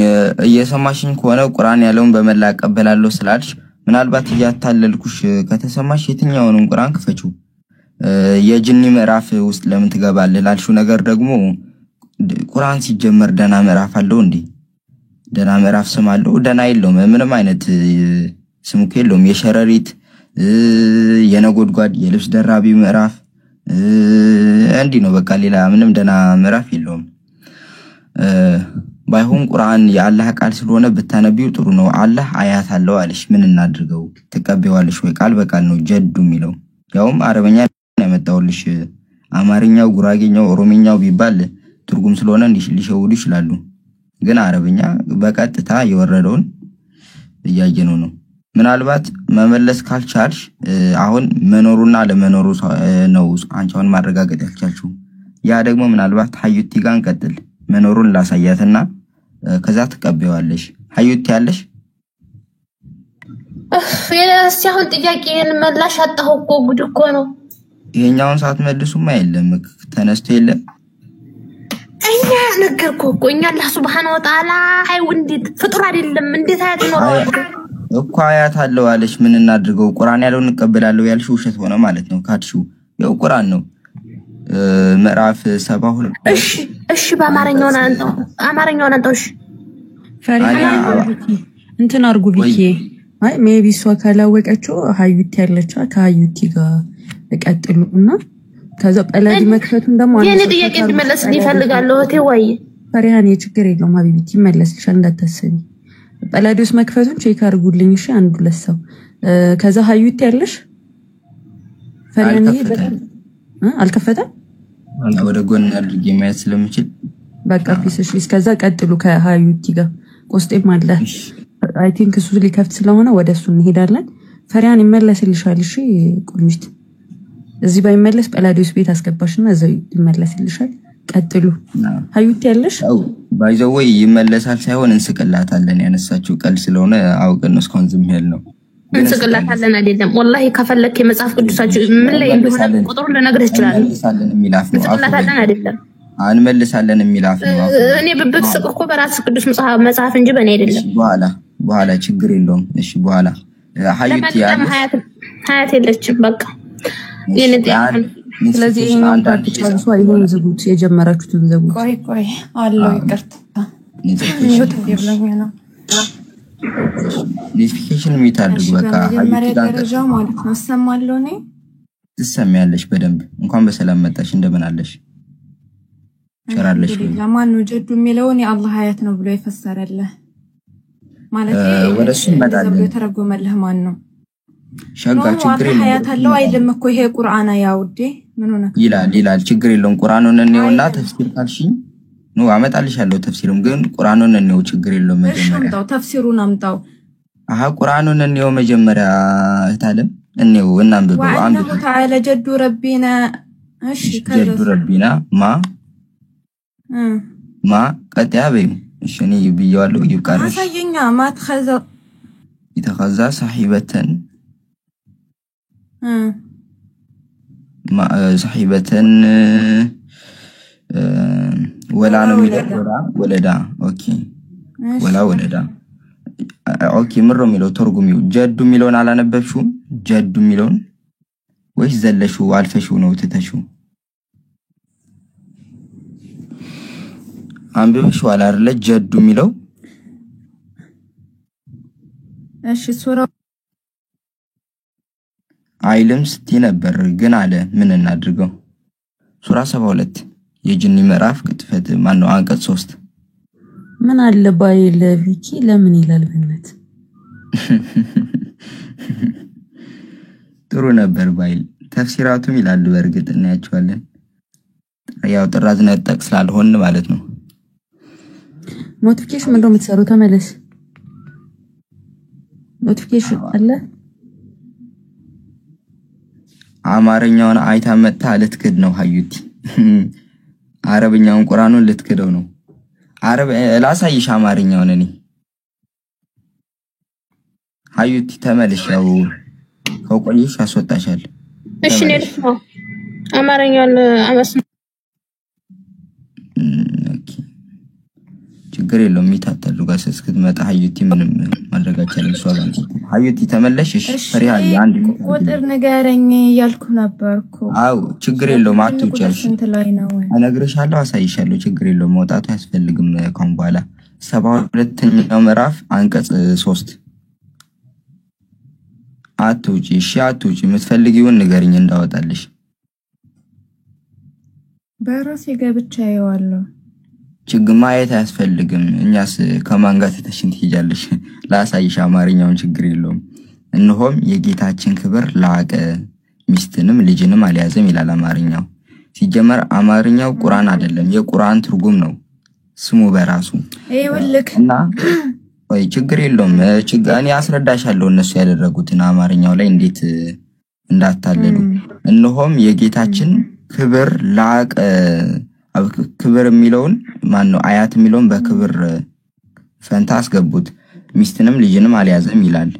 እየሰማሽኝ ከሆነ ቁርአን ያለውን በመላ ቀበላለሁ ስላልሽ ምናልባት እያታለልኩሽ ከተሰማሽ የትኛውንም ቁርአን ክፈችው። የጅኒ ምዕራፍ ውስጥ ለምን ትገባለህ ላልሽው ነገር ደግሞ ቁርአን ሲጀመር ደና ምዕራፍ አለው እንዴ? ደና ምዕራፍ ስም አለው? ደና የለውም። ምንም አይነት ስም የለውም። የሸረሪት የነጎድጓድ የልብስ ደራቢ ምዕራፍ እንዲ ነው በቃ ሌላ ምንም ደና ምዕራፍ የለውም። ባይሆን ቁርአን የአላህ ቃል ስለሆነ ብታነቢው ጥሩ ነው። አላህ አያት አለው አለሽ ምን እናድርገው? ተቀበይዋለሽ ወይ? ቃል በቃል ነው ጀዱ የሚለው ያውም አረበኛ ያመጣውልሽ። አማርኛው ጉራጌኛው ኦሮሚኛው ቢባል ትርጉም ስለሆነ ሊሸውዱ ይችላሉ። ግን አረበኛ በቀጥታ የወረደውን እያየነው ነው። ምናልባት መመለስ ካልቻልሽ አሁን መኖሩና ለመኖሩ ነው አንቻውን ማረጋገጥ ያልቻልሽው። ያ ደግሞ ምናልባት ሀዩቲ ጋር እንቀጥል መኖሩን ላሳያትና ከዛ ተቀበይዋለሽ። ሀዩቲ ያለሽ የራስ አሁን ጥያቄን መላሽ አጣሁ እኮ ጉድ እኮ ነው። ይሄኛውን ሰዓት መልሱማ የለም ተነስቶ የለም። እኛ ነገርኩ እኮ እኛ አላህ Subhanahu Wa Ta'ala እንዴት ፍጡር አይደለም እንዴት አያት ነው እኮ አያት አለው አለሽ ምን እናድርገው? ቁርአን ያለውን እንቀበላለው ያልሽ ውሸት ሆነ ማለት ነው። ካድሽው ያው ቁርአን ነው ምዕራፍ 72 እሺ በአማርኛው አንተው እሺ እንትን አርጉ ብዬ አይ ሜቢ ሷ ካላወቀችው ሀዩቲ ያለችው ከሀዩቲ ጋር ተቀጥሉና ከዛ ጳላዲ መክፈቱን ደግሞ የኔ ጥያቄ እንድመለስ ይፈልጋለሁ እቴ ወይ ፈሪሃን የችግር የለውም ሀቢብቲ ይመለስልሻል እንዳታስቢ። ጳላዲስ መክፈቱን ቼክ አርጉልኝ እሺ አንዱ ለሰው ከዛ ሀዩቲ ያለሽ ፈሪሃን ይሄ አልከፈተም ወደ ጎን አድርጌ ማየት ስለምችል በቃ ፒስሽ እስከዛ ቀጥሉ ከሀዩቲ ጋር ቆስጤም አለ አይ ቲንክ እሱ ሊከፍት ስለሆነ ወደሱ እንሄዳለን። ፈሪሃን ይመለስልሻል እሺ ቁልምሽት እዚህ ባይመለስ ጳላዲስ ቤት አስገባሽና እዛው ይመለስልሻል። ቀጥሉ ሀዩቲ ያለሽ ባይዘው ይመለሳል ሳይሆን እንስቅላታለን ያነሳችው ቀል ስለሆነ አውቀን ነው እስካሁን ዝም ያልነው። እንስቅላታለን አይደለም ወላሂ ከፈለክ የመጽሐፍ ቅዱሳችሁ ምን ላይ እንደሆነ ቁጥሩን ልነግርህ ይችላል። እንስቅላታለን የሚላፍ ነው እንስቅላታለን አይደለም አንመልሳለን የሚላፍ ነው። እኔ ብትስቅ እኮ በራስ ቅዱስ መጽሐፍ እንጂ በእኔ አይደለም። በኋላ ችግር የለውም እሺ በኋላ ሀዩቲ ያለሽ ሀያት የለችም በቃ የኔ ስለዚህ ይሄን ታጥቻለሽ አይሆን ዝጉት የጀመራችሁትን ዝጉት። ቆይ አለው ይቅርታ ይሁት ይብለኛና ዲስፊኬሽን የሚታደርጉ በቃ ሀዩቲ ደረጃው ማለት ነው። ሰማለሁ እኔ ትሰሚያለሽ በደንብ እንኳን በሰላም መጣሽ እንደምን አለሽ ሸራለሽ ለማን ነው ጀዱ የሚለውን የአላህ አያት ነው ብሎ የፈሰረልህ ማለት ወደሱ መጣለ የተረጎመልህ ማን ነው? ሸጋ ችግር የለም አያት አለው አይደለም እኮ ይሄ ቁርአን ያውዴ ምን ሆነ ይላል ችግር የለም ቁርአኑን እንየውና ተፍሲር ካልሽኝ ነው አመጣልሻለሁ ተፍሲሩም ግን ቁርአኑን እንየው ችግር የለም መጀመሪያ ተፍሲሩን አምጣው ቁርአኑን እንየው መጀመሪያ እታለም እንየው እናንብበው አንዱ ተዓላ ጀዱ ረቢና እሺ ጀዱ ረቢና ማ ቀጥያ በይ እሺ እኔ ይብያዋለሁ ይብቃርሽ አሳየኛ ማትኸዛ ይተኸዛ صاحبتን صاحبتን ወላ ነው የሚለው ወለዳ ኦኬ ወለዳ ኦኬ ምሮ የሚለው ተርጉሚው ጀዱ የሚለውን አላነበብሽውም? ጀዱ የሚለውን ወይስ ዘለሽው አልፈሽው ነው ተተሽው? አንብበሽው አይደለ ጀዱ የሚለው እሺ ሱራ አይልም ስቲ ነበር ግን አለ ምን እናድርገው? ሱራ 72 የጅኒ ምዕራፍ ቅጥፈት ማን ነው አንቀጽ 3 ምን አለ ባይል ቪኪ ለምን ይላል በእናት ጥሩ ነበር ባይል ተፍሲራቱም ይላል በርግጥ እናያቸዋለን። ያው ጥራዝ ነጠቅ ስላልሆነ ማለት ነው። ኖቲፊኬሽን ምንድነው የምትሰሩ? ተመለስ ኖቲፊኬሽን አለ አማርኛውን አይታ መጣ ልትክድ ነው ሀዩቲ አረብኛውን ቁርአኑን ልትክደው ነው። አረብ ላሳይሽ አማርኛውን እኔ ሀዩቲ ተመለሽ ያው ከቆየሽ አስወጣሻል። እሺ ነው አማርኛውን አመስም ችግር ችግር የለውም ይታታሉ ጋር እስክትመጣ ሀዩቲ ምንም ማድረግ አይቻልም እሷ ጋር ሀዩቲ ተመለሽሽ ፈሪሃ አንድ ቁጥር ንገረኝ ያልኩ ነበርኩ አው ችግር የለውም አትውጪልሽ እነግርሻለሁ አሳይሻለሁ ችግር የለውም መውጣቱ ያስፈልግም ካሁን በኋላ 72ኛው ምዕራፍ አንቀጽ 3 አትውጪ እሺ አትውጪ የምትፈልጊውን ንገሪኝ እንዳወጣልሽ በራሴ ገብቻ ያዋለሁ ችግር ማየት ያስፈልግም እኛስ ከማን ጋር ተተሽን ትይጃለሽ ላሳይሽ አማርኛውን ችግር የለውም እነሆም የጌታችን ክብር ላቀ ሚስትንም ልጅንም አልያዘም ይላል አማርኛው ሲጀመር አማርኛው ቁርአን አይደለም የቁርአን ትርጉም ነው ስሙ በራሱ ይኸውልህና ወይ ችግር የለውም እኔ አስረዳሻለሁ እነሱ ያደረጉትን አማርኛው ላይ እንዴት እንዳታለሉ እነሆም የጌታችን ክብር ላቀ ክብር የሚለውን ማን ነው አያት የሚለውን በክብር ፈንታ አስገቡት ሚስትንም ልጅንም አልያዘም ይላል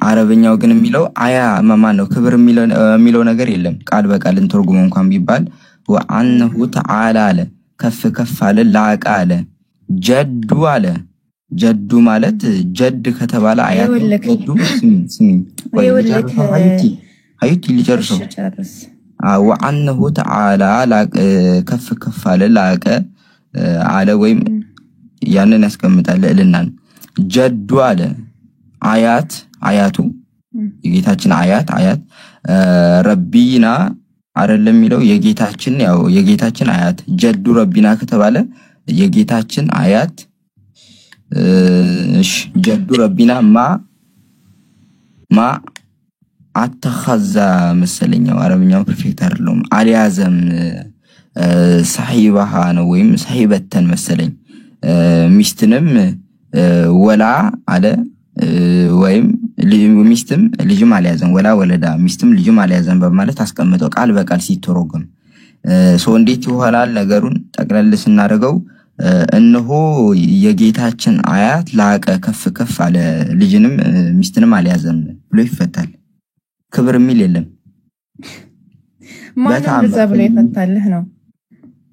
አረበኛው ግን የሚለው አያ ማን ነው ክብር የሚለው ነገር የለም ቃል በቃል እንተርጉመው እንኳን ቢባል ወአንሁ ተዓላ አለ ከፍ ከፍ አለ ላቀ አለ ጀዱ አለ ጀዱ ማለት ጀድ ከተባለ አያት ጀዱ ስሚ ሀዩቲ ሊጨርሰው وعنه تعالى كف كف على لاك على ويم يعني ناس كمتال لنا جد على آياتو يجيتاچن آيات ربينا አይደለም የሚለው የጌታችን ያው የጌታችን አያት ጀዱ ረቢና ከተባለ የጌታችን አያት እሺ ጀዱ ረቢና ማ አተኸዛ መሰለኛው አረብኛው ፐርፌክት አይደለም አልያዘም صاحبها ነው ወይም صاحبተን መሰለኝ ሚስትንም ወላ አለ ወይም ሚስትም ልጅም አልያዘም ወላ ወለዳ ሚስትም ልጅም አልያዘም በማለት አስቀምጠው ቃል በቃል ሲተረጎም ሶ እንዴት ይሆናል ነገሩን ጠቅለል ስናደርገው እነሆ የጌታችን አያት ላቀ ከፍ ከፍ አለ ልጅንም ሚስትንም አልያዘም ብሎ ይፈታል ክብር የሚል የለም ማን እንደዛብሎ ይፈታልህ ነው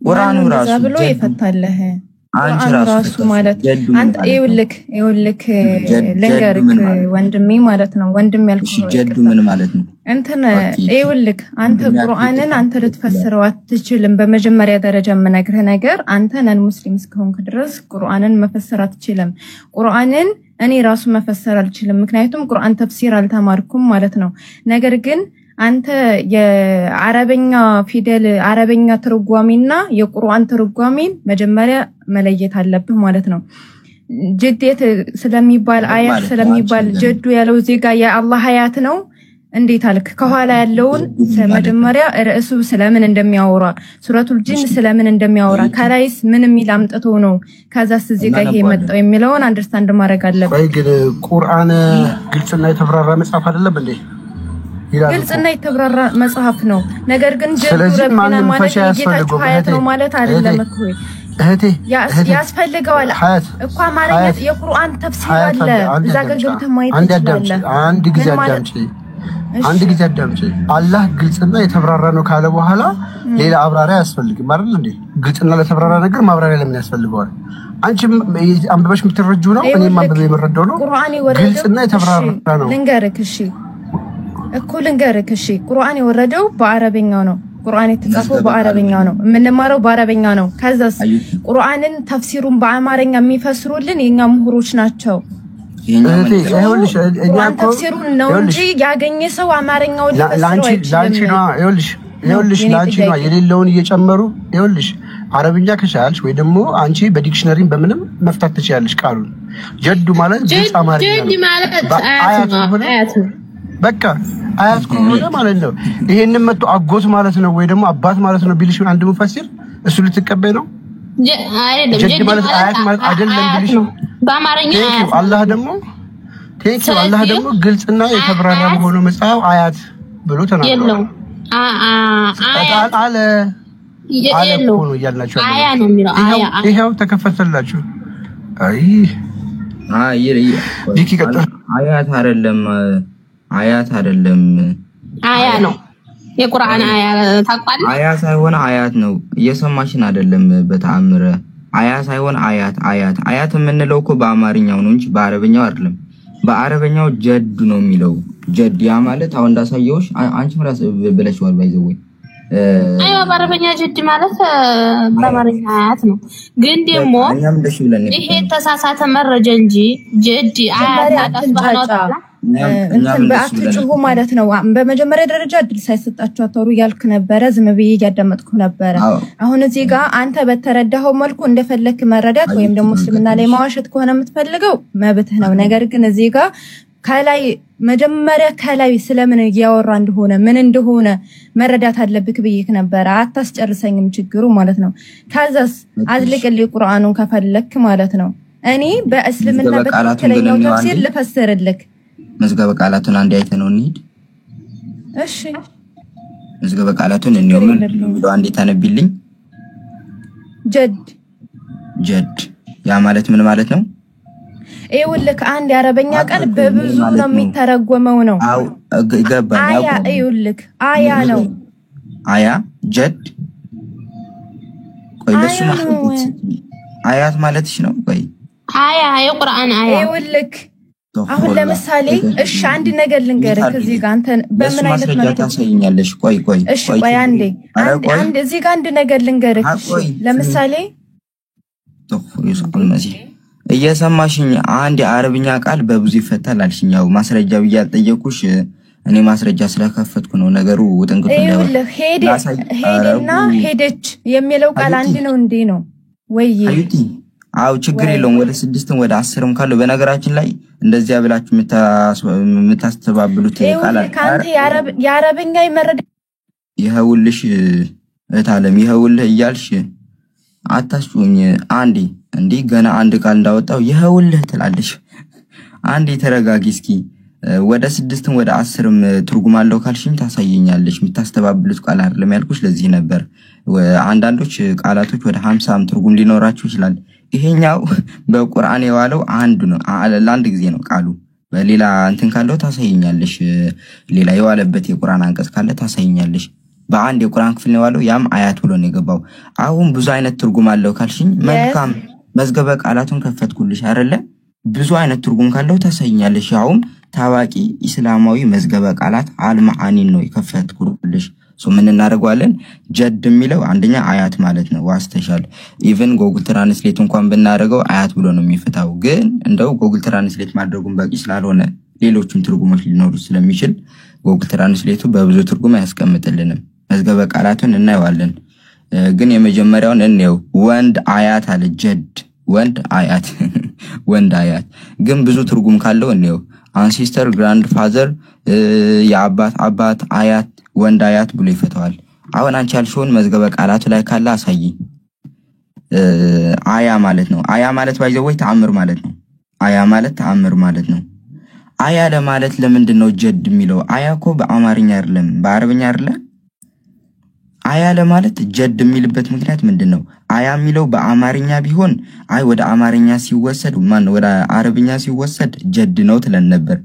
ቁርአኑ ራሱ ብሎ ይፈታልህ አንቺ ራሱ ማለት አንተ ይውልክ ለንገርክ ወንድሜ ማለት ነው ወንድም ያልኩ ጀዱ ምን ማለት ነው እንተና ይውልክ አንተ ቁርአንን አንተ ልትፈስረው አትችልም በመጀመሪያ ደረጃ የምነግርህ ነገር አንተ ነን ሙስሊም እስከሆንክ ድረስ ቁርአንን መፈሰር አትችልም ቁርአንን እኔ ራሱ መፈሰር አልችልም ምክንያቱም ቁርአን ተፍሲር አልተማርኩም ማለት ነው ነገር ግን አንተ የአረበኛ ፊደል አረበኛ ትርጓሜና የቁርአን ትርጓሜን መጀመሪያ መለየት አለብህ ማለት ነው ጀዴት ስለሚባል አያት ስለሚባል ጀዱ ያለው ዜጋ የአላህ አያት ነው እንዴት አልክ ከኋላ ያለውን መጀመሪያ ርዕሱ ስለምን እንደሚያወራ ሱረቱል ጂን ስለምን እንደሚያወራ ከላይስ ምን የሚል አምጥቶ ነው ከዛስ ዜጋ ይሄ መጣው የሚለውን አንደርስታንድ ማድረግ አለብህ ወይ ግን ቁርአን ግልጽና የተብራራ መጽሐፍ አይደለም እንዴ ግልጽና የተብራራ መጽሐፍ ነው ነገር ግን ጀዱ ረብና ማለት የጌታችን አያት ነው ማለት አይደለም እኮ እህቴ ያስፈልገዋል እኮ አማርኛ የቁርአን ተፍሲር አለ እዛ ጋር ገብተህ ማየት ትችላለህ አንድ ጊዜ አዳምጪ አላህ ግልጽና የተብራራ ነው ካለ በኋላ ሌላ አብራሪያ ያስፈልግም አይደል እንዴ ግልጽና ለተብራራ ነገር ማብራሪያ ለምን ያስፈልጋል አንቺም አንበበሽ ምትረጁ ነው እኔም አንበበ የምረዳው ነው ግልጽና የተብራራ ነው ልንገርክ እሺ ቁርአን የወረደው በአረበኛው ነው ቁርአን የተጻፈው በአረበኛው ነው የምንማረው በአረበኛው ነው ከዛስ ቁርአንን ተፍሲሩን በአማርኛ የሚፈስሩልን የኛ ምሁሮች ናቸው ይኸውልሽ ተፍሲሩን ነው እንጂ ያገኘ ሰው አማርኛውን ላንቺ ነው የሌለውን እየጨመሩ ይኸውልሽ አረብኛ ከቻልሽ ወይ ደግሞ አንቺ በዲክሽነሪም በምንም መፍታት ትችያለሽ ቃሉን ጀዱ ማለት ግልጽ አማርኛ ነው አያት በቃ አያት ከሆነ ማለት ነው ይሄንን መጥቶ አጎት ማለት ነው ወይ ደግሞ አባት ማለት ነው ቢልሽ አንድ ሙፈሲር እሱ ልትቀበይ ነው አይደለም ጀድ ማለት አያት ማለት አይደለም ቢልሽ በአማርኛ አላህ ደግሞ አላህ ደግሞ ግልጽና የተብራራ ሆኖ መጽሐፍ አያት ብሎ ተናግሯል አለ ነው ያላችሁ አያ ነው የሚለው ይሄው ተከፈተላችሁ ዲኪ ቀጥታ አያት አይደለም አያ ነው የቁርአን አያ ታቋል አያ ሳይሆን አያት ነው እየሰማሽን አይደለም በተአምረ አያ ሳይሆን አያት የምንለው እኮ በአማርኛው ነው እንጂ በአረበኛው አይደለም። በአረበኛው ጀድ ነው የሚለው። ጀድ ያ ማለት አሁን እንዳሳየውሽ አንቺ ራስ ብለሽዋል ባይዘው አይዋ በአረበኛ ጀድ ማለት በአማርኛ አያት ነው። ግን ደግሞ ይሄ ተሳሳተ መረጃ እንጂ ጀድ አያት አስባናውታ እንትን በአትጩሁ ማለት ነው። በመጀመሪያ ደረጃ እድል ሳይሰጣችሁ አተሩ ያልክ ነበር። ዝም ብዬ ያዳመጥኩ ነበር። አሁን እዚህ ጋር አንተ በተረዳኸው መልኩ እንደፈለክ መረዳት ወይም ደግሞ እስልምና ላይ ማዋሸት ከሆነ የምትፈልገው መብትህ ነው። ነገር ግን እዚህ ጋር ከላይ መጀመሪያ ከላይ ስለምን ያወራ እንደሆነ ምን እንደሆነ መረዳት አለብክ ብዬክ ነበር። አታስጨርሰኝም ችግሩ ማለት ነው። ከዛስ አዝልቅልኝ ቁርአኑን ከፈለክ ማለት ነው። እኔ በእስልምና በትክክለኛው ተፍሲር ልፈስርልክ። መዝገበ ቃላቱን አንድ አይተነው እንሂድ። እሺ መዝገበ ቃላቱን እንየው። ምን ብለው አንዴ ታነብልኝ። ጀድ ያ ማለት ምን ማለት ነው? ይኸውልህ አንድ የአረበኛ ቃል በብዙ ነው የሚተረጎመው ነው። አው ገባኝ። አያ ይኸውልህ አያ ነው። አያ ጀድ ቆይ ለሱ ማለት አያት ማለትሽ ነው። ቆይ አያ የቁርአን አያ ይኸውልህ አሁን ለምሳሌ እሺ አንድ ነገር ልንገርህ። እዚህ ጋር አንተ በምን አይነት መልኩ ታሳየኛለሽ? ቆይ እሺ ቆይ አንዴ እዚህ ጋር አንድ ነገር ልንገርህ። ለምሳሌ እየሰማሽኝ አንድ የአረብኛ ቃል በብዙ ይፈታል አልሽኝ። ያው ማስረጃ ብያጠየቁሽ እኔ ማስረጃ ስለከፈትኩ ነው ነገሩ ውጥንቅጡ ነው። ይኸውልህ ሄደና ሄደች የሚለው ቃል አንድ ነው እንዴ ነው ወይ? አው ችግር የለውም። ወደ 6ም ወደ 10ም ካለው በነገራችን ላይ እንደዚያ ብላችሁ የምታስተባብሉት ቃል ካንተ የአረብኛ ይመረድ ይኸውልሽ እታለም ይኸውልህ እያልሽ አታስጩኝ። አንዴ እንዴ ገና አንድ ቃል እንዳወጣው ይኸውልህ ትላለሽ። አንዴ ተረጋጊ እስኪ። ወደ 6ም ወደ 10ም ትርጉም አለው ካልሽኝ ታሳየኛለሽ። የምታስተባብሉት ቃል አይደለም ያልኩሽ ለዚህ ነበር። አንዳንዶች ቃላቶች ወደ 50ም ትርጉም ሊኖራቸው ይችላል። ይሄኛው በቁርአን የዋለው አንዱ ነው። ለአንድ ጊዜ ነው ቃሉ። በሌላ እንትን ካለው ታሳየኛለሽ። ሌላ የዋለበት የቁርአን አንቀጽ ካለ ታሳየኛለሽ። በአንድ የቁርአን ክፍል ነው ያለው። ያም አያት ብሎ ነው የገባው። አሁን ብዙ አይነት ትርጉም አለው ካልሽኝ መልካም መዝገበ ቃላቱን ከፈትኩልሽ አይደለ? ብዙ አይነት ትርጉም ካለው ታሳየኛለሽ። ያውም ታዋቂ እስላማዊ መዝገበ ቃላት አልማአኒን ነው የከፈትኩልሽ። ምን እናደርጋለን? ጀድ የሚለው አንደኛ አያት ማለት ነው። ዋስተሻል ኢቭን ጎግል ትራንስሌት እንኳን ብናደርገው አያት ብሎ ነው የሚፈታው። ግን እንደው ጎግል ትራንስሌት ማድረጉን በቂ ስላልሆነ ሌሎችም ትርጉሞች ሊኖሩ ስለሚችል ጎግል ትራንስሌቱ በብዙ ትርጉም አያስቀምጥልንም። መዝገበ ቃላቱን እናየዋለን። ግን የመጀመሪያውን እንየው። ወንድ አያት አለ። ጀድ ወንድ አያት ወንድ አያት ግን ብዙ ትርጉም ካለው እንየው። አንሲስተር ግራንድ ፋዘር የአባት አባት አያት ወንድ አያት ብሎ ይፈታዋል። አሁን አንቺ ያልሽውን መዝገበ ቃላቱ ላይ ካለ አሳይኝ። አያ ማለት ነው። አያ ማለት ባይዘው ተአምር ማለት ነው። አያ ማለት ተአምር ማለት ነው። አያ ለማለት ለምንድነው ጀድ የሚለው? አያ እኮ በአማርኛ አይደለም በአረብኛ አይደለ? አያ ለማለት ጀድ የሚልበት ምክንያት ምንድነው? አያ የሚለው በአማርኛ ቢሆን አይ ወደ አማርኛ ሲወሰድ ወደ አረብኛ ሲወሰድ ጀድ ነው ትለን ነበር።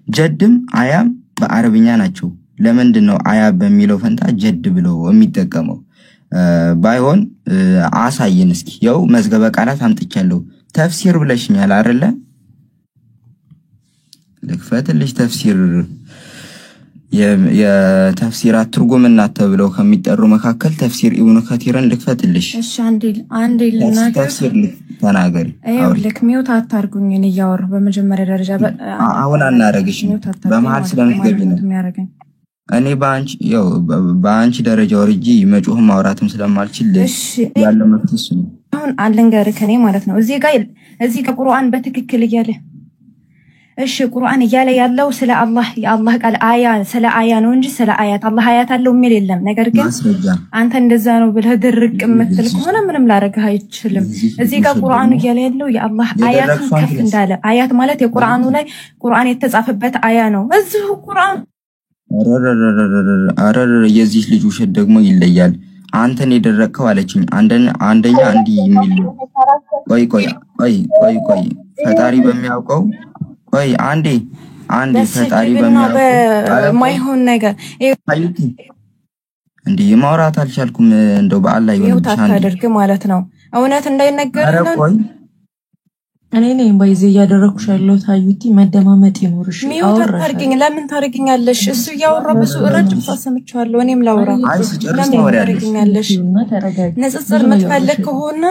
ጀድም አያም በአረብኛ ናቸው። ለምንድነው አያ በሚለው ፈንታ ጀድ ብሎ የሚጠቀመው? ባይሆን አሳየን እስኪ። ያው መዝገበ ቃላት አምጥቻለሁ። ተፍሲር ብለሽኛል አይደለ? ልክፈትልሽ ተፍሲር የተፍሲራት ትርጉምና ተብለው ከሚጠሩ መካከል ተፍሲር ኢብኑ ከቲርን ልክፈትልሽ። እሺ አንዴ ልናገር። ተፍሲር ተናገሪ። ልክ ሚውት አታርጉኝ። እኔ እያወራሁ በመጀመሪያ ደረጃ አሁን አናረግሽ በመሃል ስለምትገቢ ነው። እኔ በአንቺ ደረጃ ወርጂ መጮህ ማውራትም ስለማልችል ያለው መፍትሄ እሱ ነው። አሁን አልንገርህ ከኔ ማለት ነው። እዚህ ጋር ቁርአን በትክክል እያለ እሺ ቁርአን እያለ ያለው ስለ አላህ የአላህ ቃል አያ ስለ አያ ነው እንጂ ስለ አያት አላህ አያት አለው የሚል የለም። ነገር ግን አንተ እንደዛ ነው ብለህ ድርቅ የምትል ከሆነ ምንም ላረጋህ አይችልም። እዚህ ጋር ቁርአኑ እያለ ያለው የአላህ አያት ከፍ እንዳለ አያት ማለት የቁርአኑ ላይ ቁርአን የተጻፈበት አያ ነው። እዚሁ ቁርአን አረረ የዚህ ልጅ ውሸት ደግሞ ይለያል። አንተን የደረከው አለችኝ። አንደኛ እንዲህ የሚል ቆይ ፈጣሪ በሚያውቀው ቆይ አንዴ ፈጣሪ በሚያውቀው ማይሆን ነገር እንዴ ማውራት አልቻልኩም። እንደው በአላህ ይሁን ታደርግ ማለት ነው። እውነት እንዳይነገርልን እኔ ነኝ ባይዜ ያደረኩሽ ያለው ታዩቲ መደማመጥ ይኖርሽ ሚውት ታርጊኝ ለምን ታርጊኛለሽ እሱ ያወራ ብዙ ረጅም ሰምቻለሁ እኔም ላውራ ለምን ታርጊኛለሽ ንጽጽር መትፈልግ ከሆነ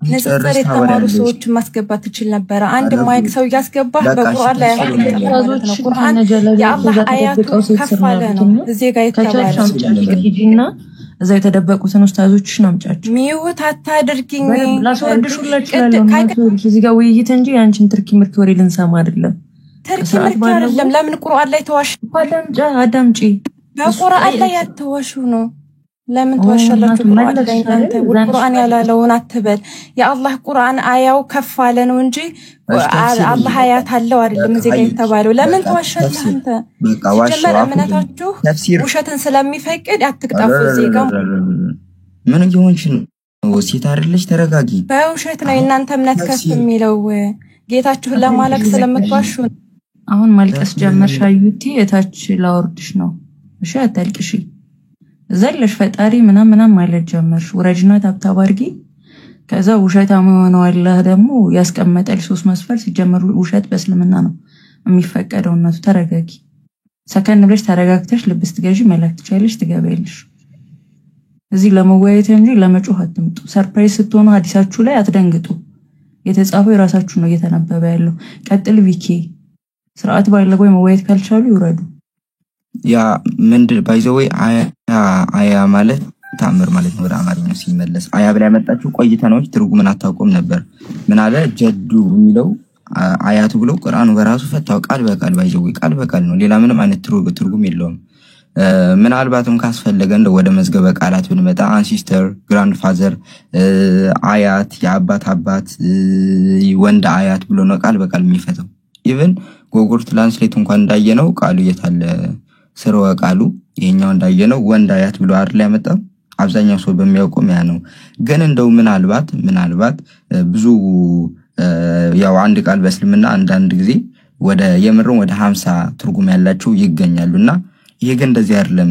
ንጽጽር የተማሩ ሰዎች ማስገባት ትችል ነበር አንድ ማይክ ሰው ያስገባ በቁርአን ላይ ያለው ነው ቁርአን የአላህ አያቱ ከፋለ ነው እዚህ ጋር የተባለው እዛ የተደበቁትን ኡስታዞችሽ ነው አምጫቸው ሚውት አታድርጊኝ ላስወርድሽ ሁላችሁ እዚህ ጋር ውይይት እንጂ ያንቺን ትርኪ ምርኪ ወሬ ልንሰማ አይደለም ትርኪ ምርኪ አይደለም ለምን ቁርአን ላይ ተዋሽ አዳምጪ በቁርአን ላይ ያተዋሹ ነው ለምን ተዋሻላችሁ ቁርአን ላይ አንተ ቁርአን ያላለውን አትበል የአላህ ቁርአን አያው ከፋለ ነው እንጂ አላህ አያት አለው አይደለም እዚህ ጋር የተባለው ለምን ተዋሻለህ አንተ ጀመረ እምነታችሁ ውሸትን ስለሚፈቅድ አትቅጣፉ እዚህ ጋር ምን ይሆንሽ ነው ሴት አይደለሽ ተረጋጊ በውሸት ነው እናንተ እምነት ከፍ የሚለው ጌታችሁን ለማለክ ስለምትዋሹ አሁን ማልቀስ ጀመርሽ አዩቲ እታች ላወርድሽ ነው እሺ አታልቅሽ ዘለሽ ፈጣሪ ምናምን ማለት ጀመርሽ ወራጅና ታብታብ አርጊ ከዛ ውሸታም ሆነው አላህ ደግሞ ያስቀመጠል ሶስት መስፈር ሲጀመር ውሸት በእስልምና ነው የሚፈቀደው እናቱ ተረጋጊ ሰከን ብለሽ ተረጋግተሽ ልብስ ትገዢ መላክ ትቻለሽ ትገበይልሽ እዚህ ለመወያየት እንጂ ለመጮህ አትምጡ ሰርፕራይዝ ስትሆኑ ሐዲሳችሁ ላይ አትደንግጡ የተጻፈው የራሳችሁ ነው እየተነበበ ያለው ቀጥል ቪኬ ስርዓት ባይለው ወይ መወያየት ካልቻሉ ይውረዱ ያ ምንድ ባይዘው አያ ማለት ታምር ማለት ነው ወደ አማርኛ ሲመለስ አያ ብላ ያመጣችሁ ቆይተናዎች ትርጉምን አታቆም ነበር ምን አለ ጀዱ የሚለው አያቱ ብሎ ቁርአኑ በራሱ ፈታው ቃል በቃል ባይዘው ቃል በቃል ነው ሌላ ምንም አይነት ትርጉም የለውም ምናልባትም ካስፈለገ እንደ ወደ መዝገበ ቃላት ብንመጣ አንሲስተር ግራንድፋዘር አያት የአባት አባት ወንድ አያት ብሎ ነው ቃል በቃል የሚፈታው ኢቭን ጎግል ትራንስሌት እንኳን እንዳየነው ቃሉ የታለ ስርወ ቃሉ ይሄኛው እንዳየነው ወንድ አያት ብሎ አይደል ያመጣው አብዛኛው ሰው በሚያውቀው ያ ነው ግን እንደው ምናልባት ብዙ ያው አንድ ቃል በእስልምና አንድ ጊዜ ወደ የምሩን ወደ 50 ትርጉም ያላቸው ይገኛሉና ይሄ ግን እንደዚህ አይደለም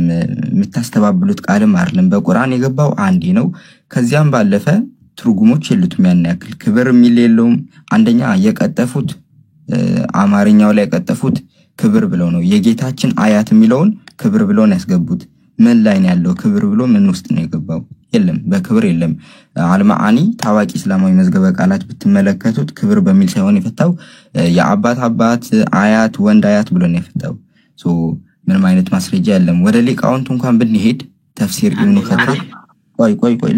የምታስተባብሉት ቃልም አይደለም በቁርአን የገባው አንዴ ነው ከዚያም ባለፈ ትርጉሞች የሉትም ያን ያክል ክብር የሚል የለውም አንደኛ የቀጠፉት አማርኛው ላይ ቀጠፉት ክብር ብለው ነው የጌታችን አያት የሚለውን ክብር ብለው ነው ያስገቡት ምን ላይ ነው ያለው ክብር ብሎ ምን ውስጥ ነው የገባው የለም በክብር የለም አልማአኒ ታዋቂ እስላማዊ መዝገበ ቃላት ብትመለከቱት ክብር በሚል ሳይሆን የፈታው የአባት አባት አያት ወንድ አያት ብሎ ነው የፈታው ሶ ምንም አይነት ማስረጃ የለም ወደ ሊቃውንት እንኳን ብንሄድ ተፍሲር ኢብኑ ከቲር ቆይ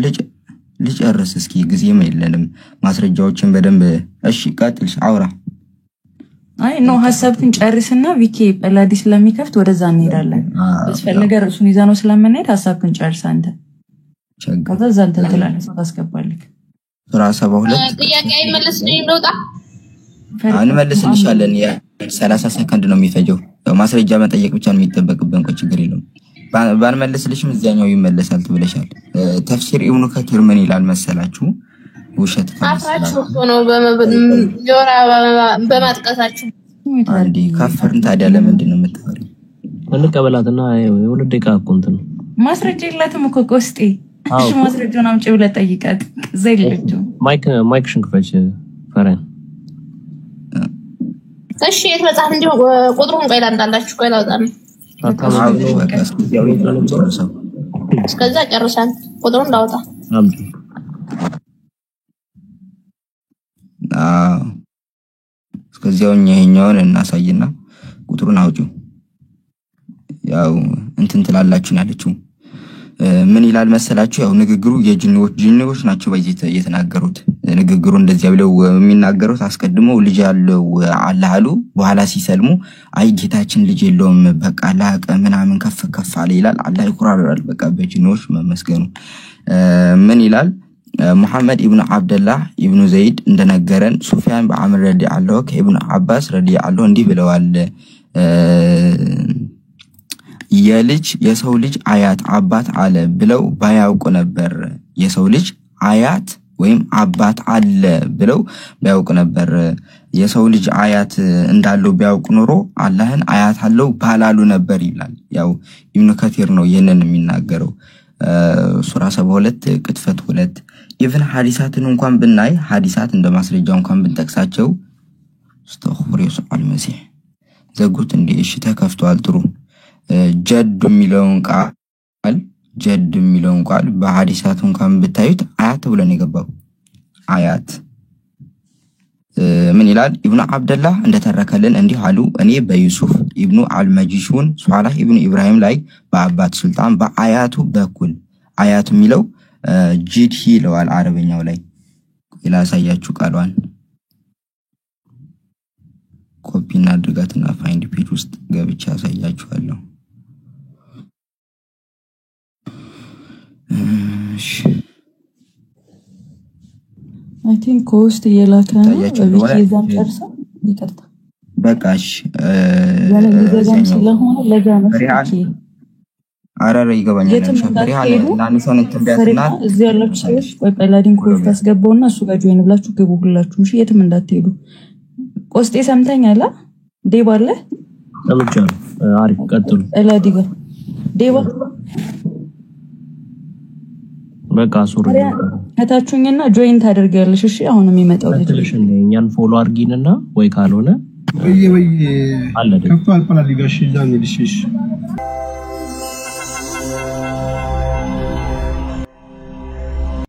ልጨርስ እስኪ ጊዜም የለንም ማስረጃዎችን በደንብ እሺ ቀጥልሽ አውራ አይ ነው ሐሳብን ጨርስና ቪኬ በላዲስ ለሚከፍት ወደዛ እንሄዳለን በስፈልገ እሱን ይዛነው ስለምንሄድ ሐሳብን ጨርስ አንተ ከዛ አንተ ትላለህ ታስገባልክ ሱራ 72 ጥያቄ አይመለስልኝ እንደውጣ አንመልስልሻለን ያ 30 ሰከንድ ነው የሚፈጀው ማስረጃ መጠየቅ ብቻ ነው የሚጠበቅብን ችግር የለውም ባንመልስልሽም እዚያኛው ይመለሳል ትብለሻል ተፍሲር ኢብኑ ከቲር ምን ይላል መሰላችሁ ውሸት አፍራችሁ ነው በመጆራ በማጥቀሳችሁ አንዲ ካፈርን ታዲያ ለምንድን ነው የምታወሪው እንቀበላትና የሁለት ደቂቃ ኮንት ነው ማስረጃ የላትም እኮ ቆስጤ እሺ ማስረጃውን አምጪ ብለህ ጠይቃት ዘይልጁ ማይክ ሽንክፈች ፈረን እሺ የተመጻፍ እንጂ ቁጥሩን ቆይላ እንዳላችሁ ቆይላ ወጣን እስከዛ ጨርሰን ቁጥሩን ላውጣ አምጪ እስከዚያው ይሄኛውን እናሳይና ቁጥሩን አውጪው ያው እንትን ትላላችሁ ያለችው ምን ይላል መሰላችሁ ያው ንግግሩ የጂኒዎች ናቸው በዚህ የተናገሩት ንግግሩ እንደዚህ ብለው የሚናገሩት አስቀድመው ልጅ ያለው አላህ አሉ በኋላ ሲሰልሙ አይ ጌታችን ልጅ የለውም በቃ ላቀ ምናምን ከፍ አለ ይላል አላህ ይኩራራል በቃ በጂኒዎች መመስገኑ ምን ይላል محمد ابن عبد الله ابن زيد እንደነገረን ሱፊያን በአምር ረዲአላሁ ከኢብኑ አባስ ረዲአላሁ እንዲህ ብለዋል የሰው ልጅ አያት አባት አለ ብለው ባያውቁ ነበር የሰው ልጅ አያት ወይም አባት አለ ብለው ባያውቁ ነበር የሰው ልጅ አያት እንዳለው ቢያውቁ ኖሮ አላህን አያት አለው ባላሉ ነበር ይላል ያው ኢብኑ ከቲር ነው ይሄንን የሚናገረው ሱራ 72 ቅጥፈት 2 ኢቭን ሐዲሳትን እንኳን ብናይ ሐዲሳት እንደ ማስረጃ እንኳን ብንጠቅሳቸው استغفر يسوع المسيح ዘጉት እንዴ እሺ ተከፍቷል ጥሩ ጀድ የሚለውን ቃል በሐዲሳት እንኳን ብታዩት አያት ብለን የገባው አያት ምን ይላል ኢብኑ አብደላህ እንደተረከልን እንዲህ አሉ እኔ በዩሱፍ ኢብኑ አልመጂሹን ሷላህ ኢብኑ ኢብራሂም ላይ በአባት ሱልጣን በአያቱ በኩል አያቱ የሚለው ጂድሂ ይለዋል አረበኛው ላይ ይላሳያችሁ ቃሏን ኮፒ እናድርጋትና ፋይንድ ፔጅ ውስጥ ገብቻ ያሳያችኋለሁ እሺ I think cost የላከ ነው በቪኪዛም ጨርሳ ይቀርታ በቃሽ ያለ ጊዜም ስለሆነ ለጋ ነው አራራ ይገባኛል ሸፈሪሃን ናንሶን ተንበያትና እዚህ ያላችሁ ሰዎች ወይ ጳላዲን ኮርስ ታስገባውና እሱ ጋር ጆይን ብላችሁ ግቡ ሁላችሁም እሺ የትም እንዳትሄዱ ቆስጤ ሰምተኛላ ዴባ አለ ሰምቻለሁ አሪፍ ቀጥሉ ጳላዲጋ ዴባ በቃ ሱሪ ከታችሁኝና ጆይን ታደርጋለሽ እሺ አሁን የሚመጣው ልጅ እኛን ፎሎ አርጊንና ወይ ካልሆነ ወይ አለ ከፍቷል ጳላዲጋ እሺ ዳንኤል እሺ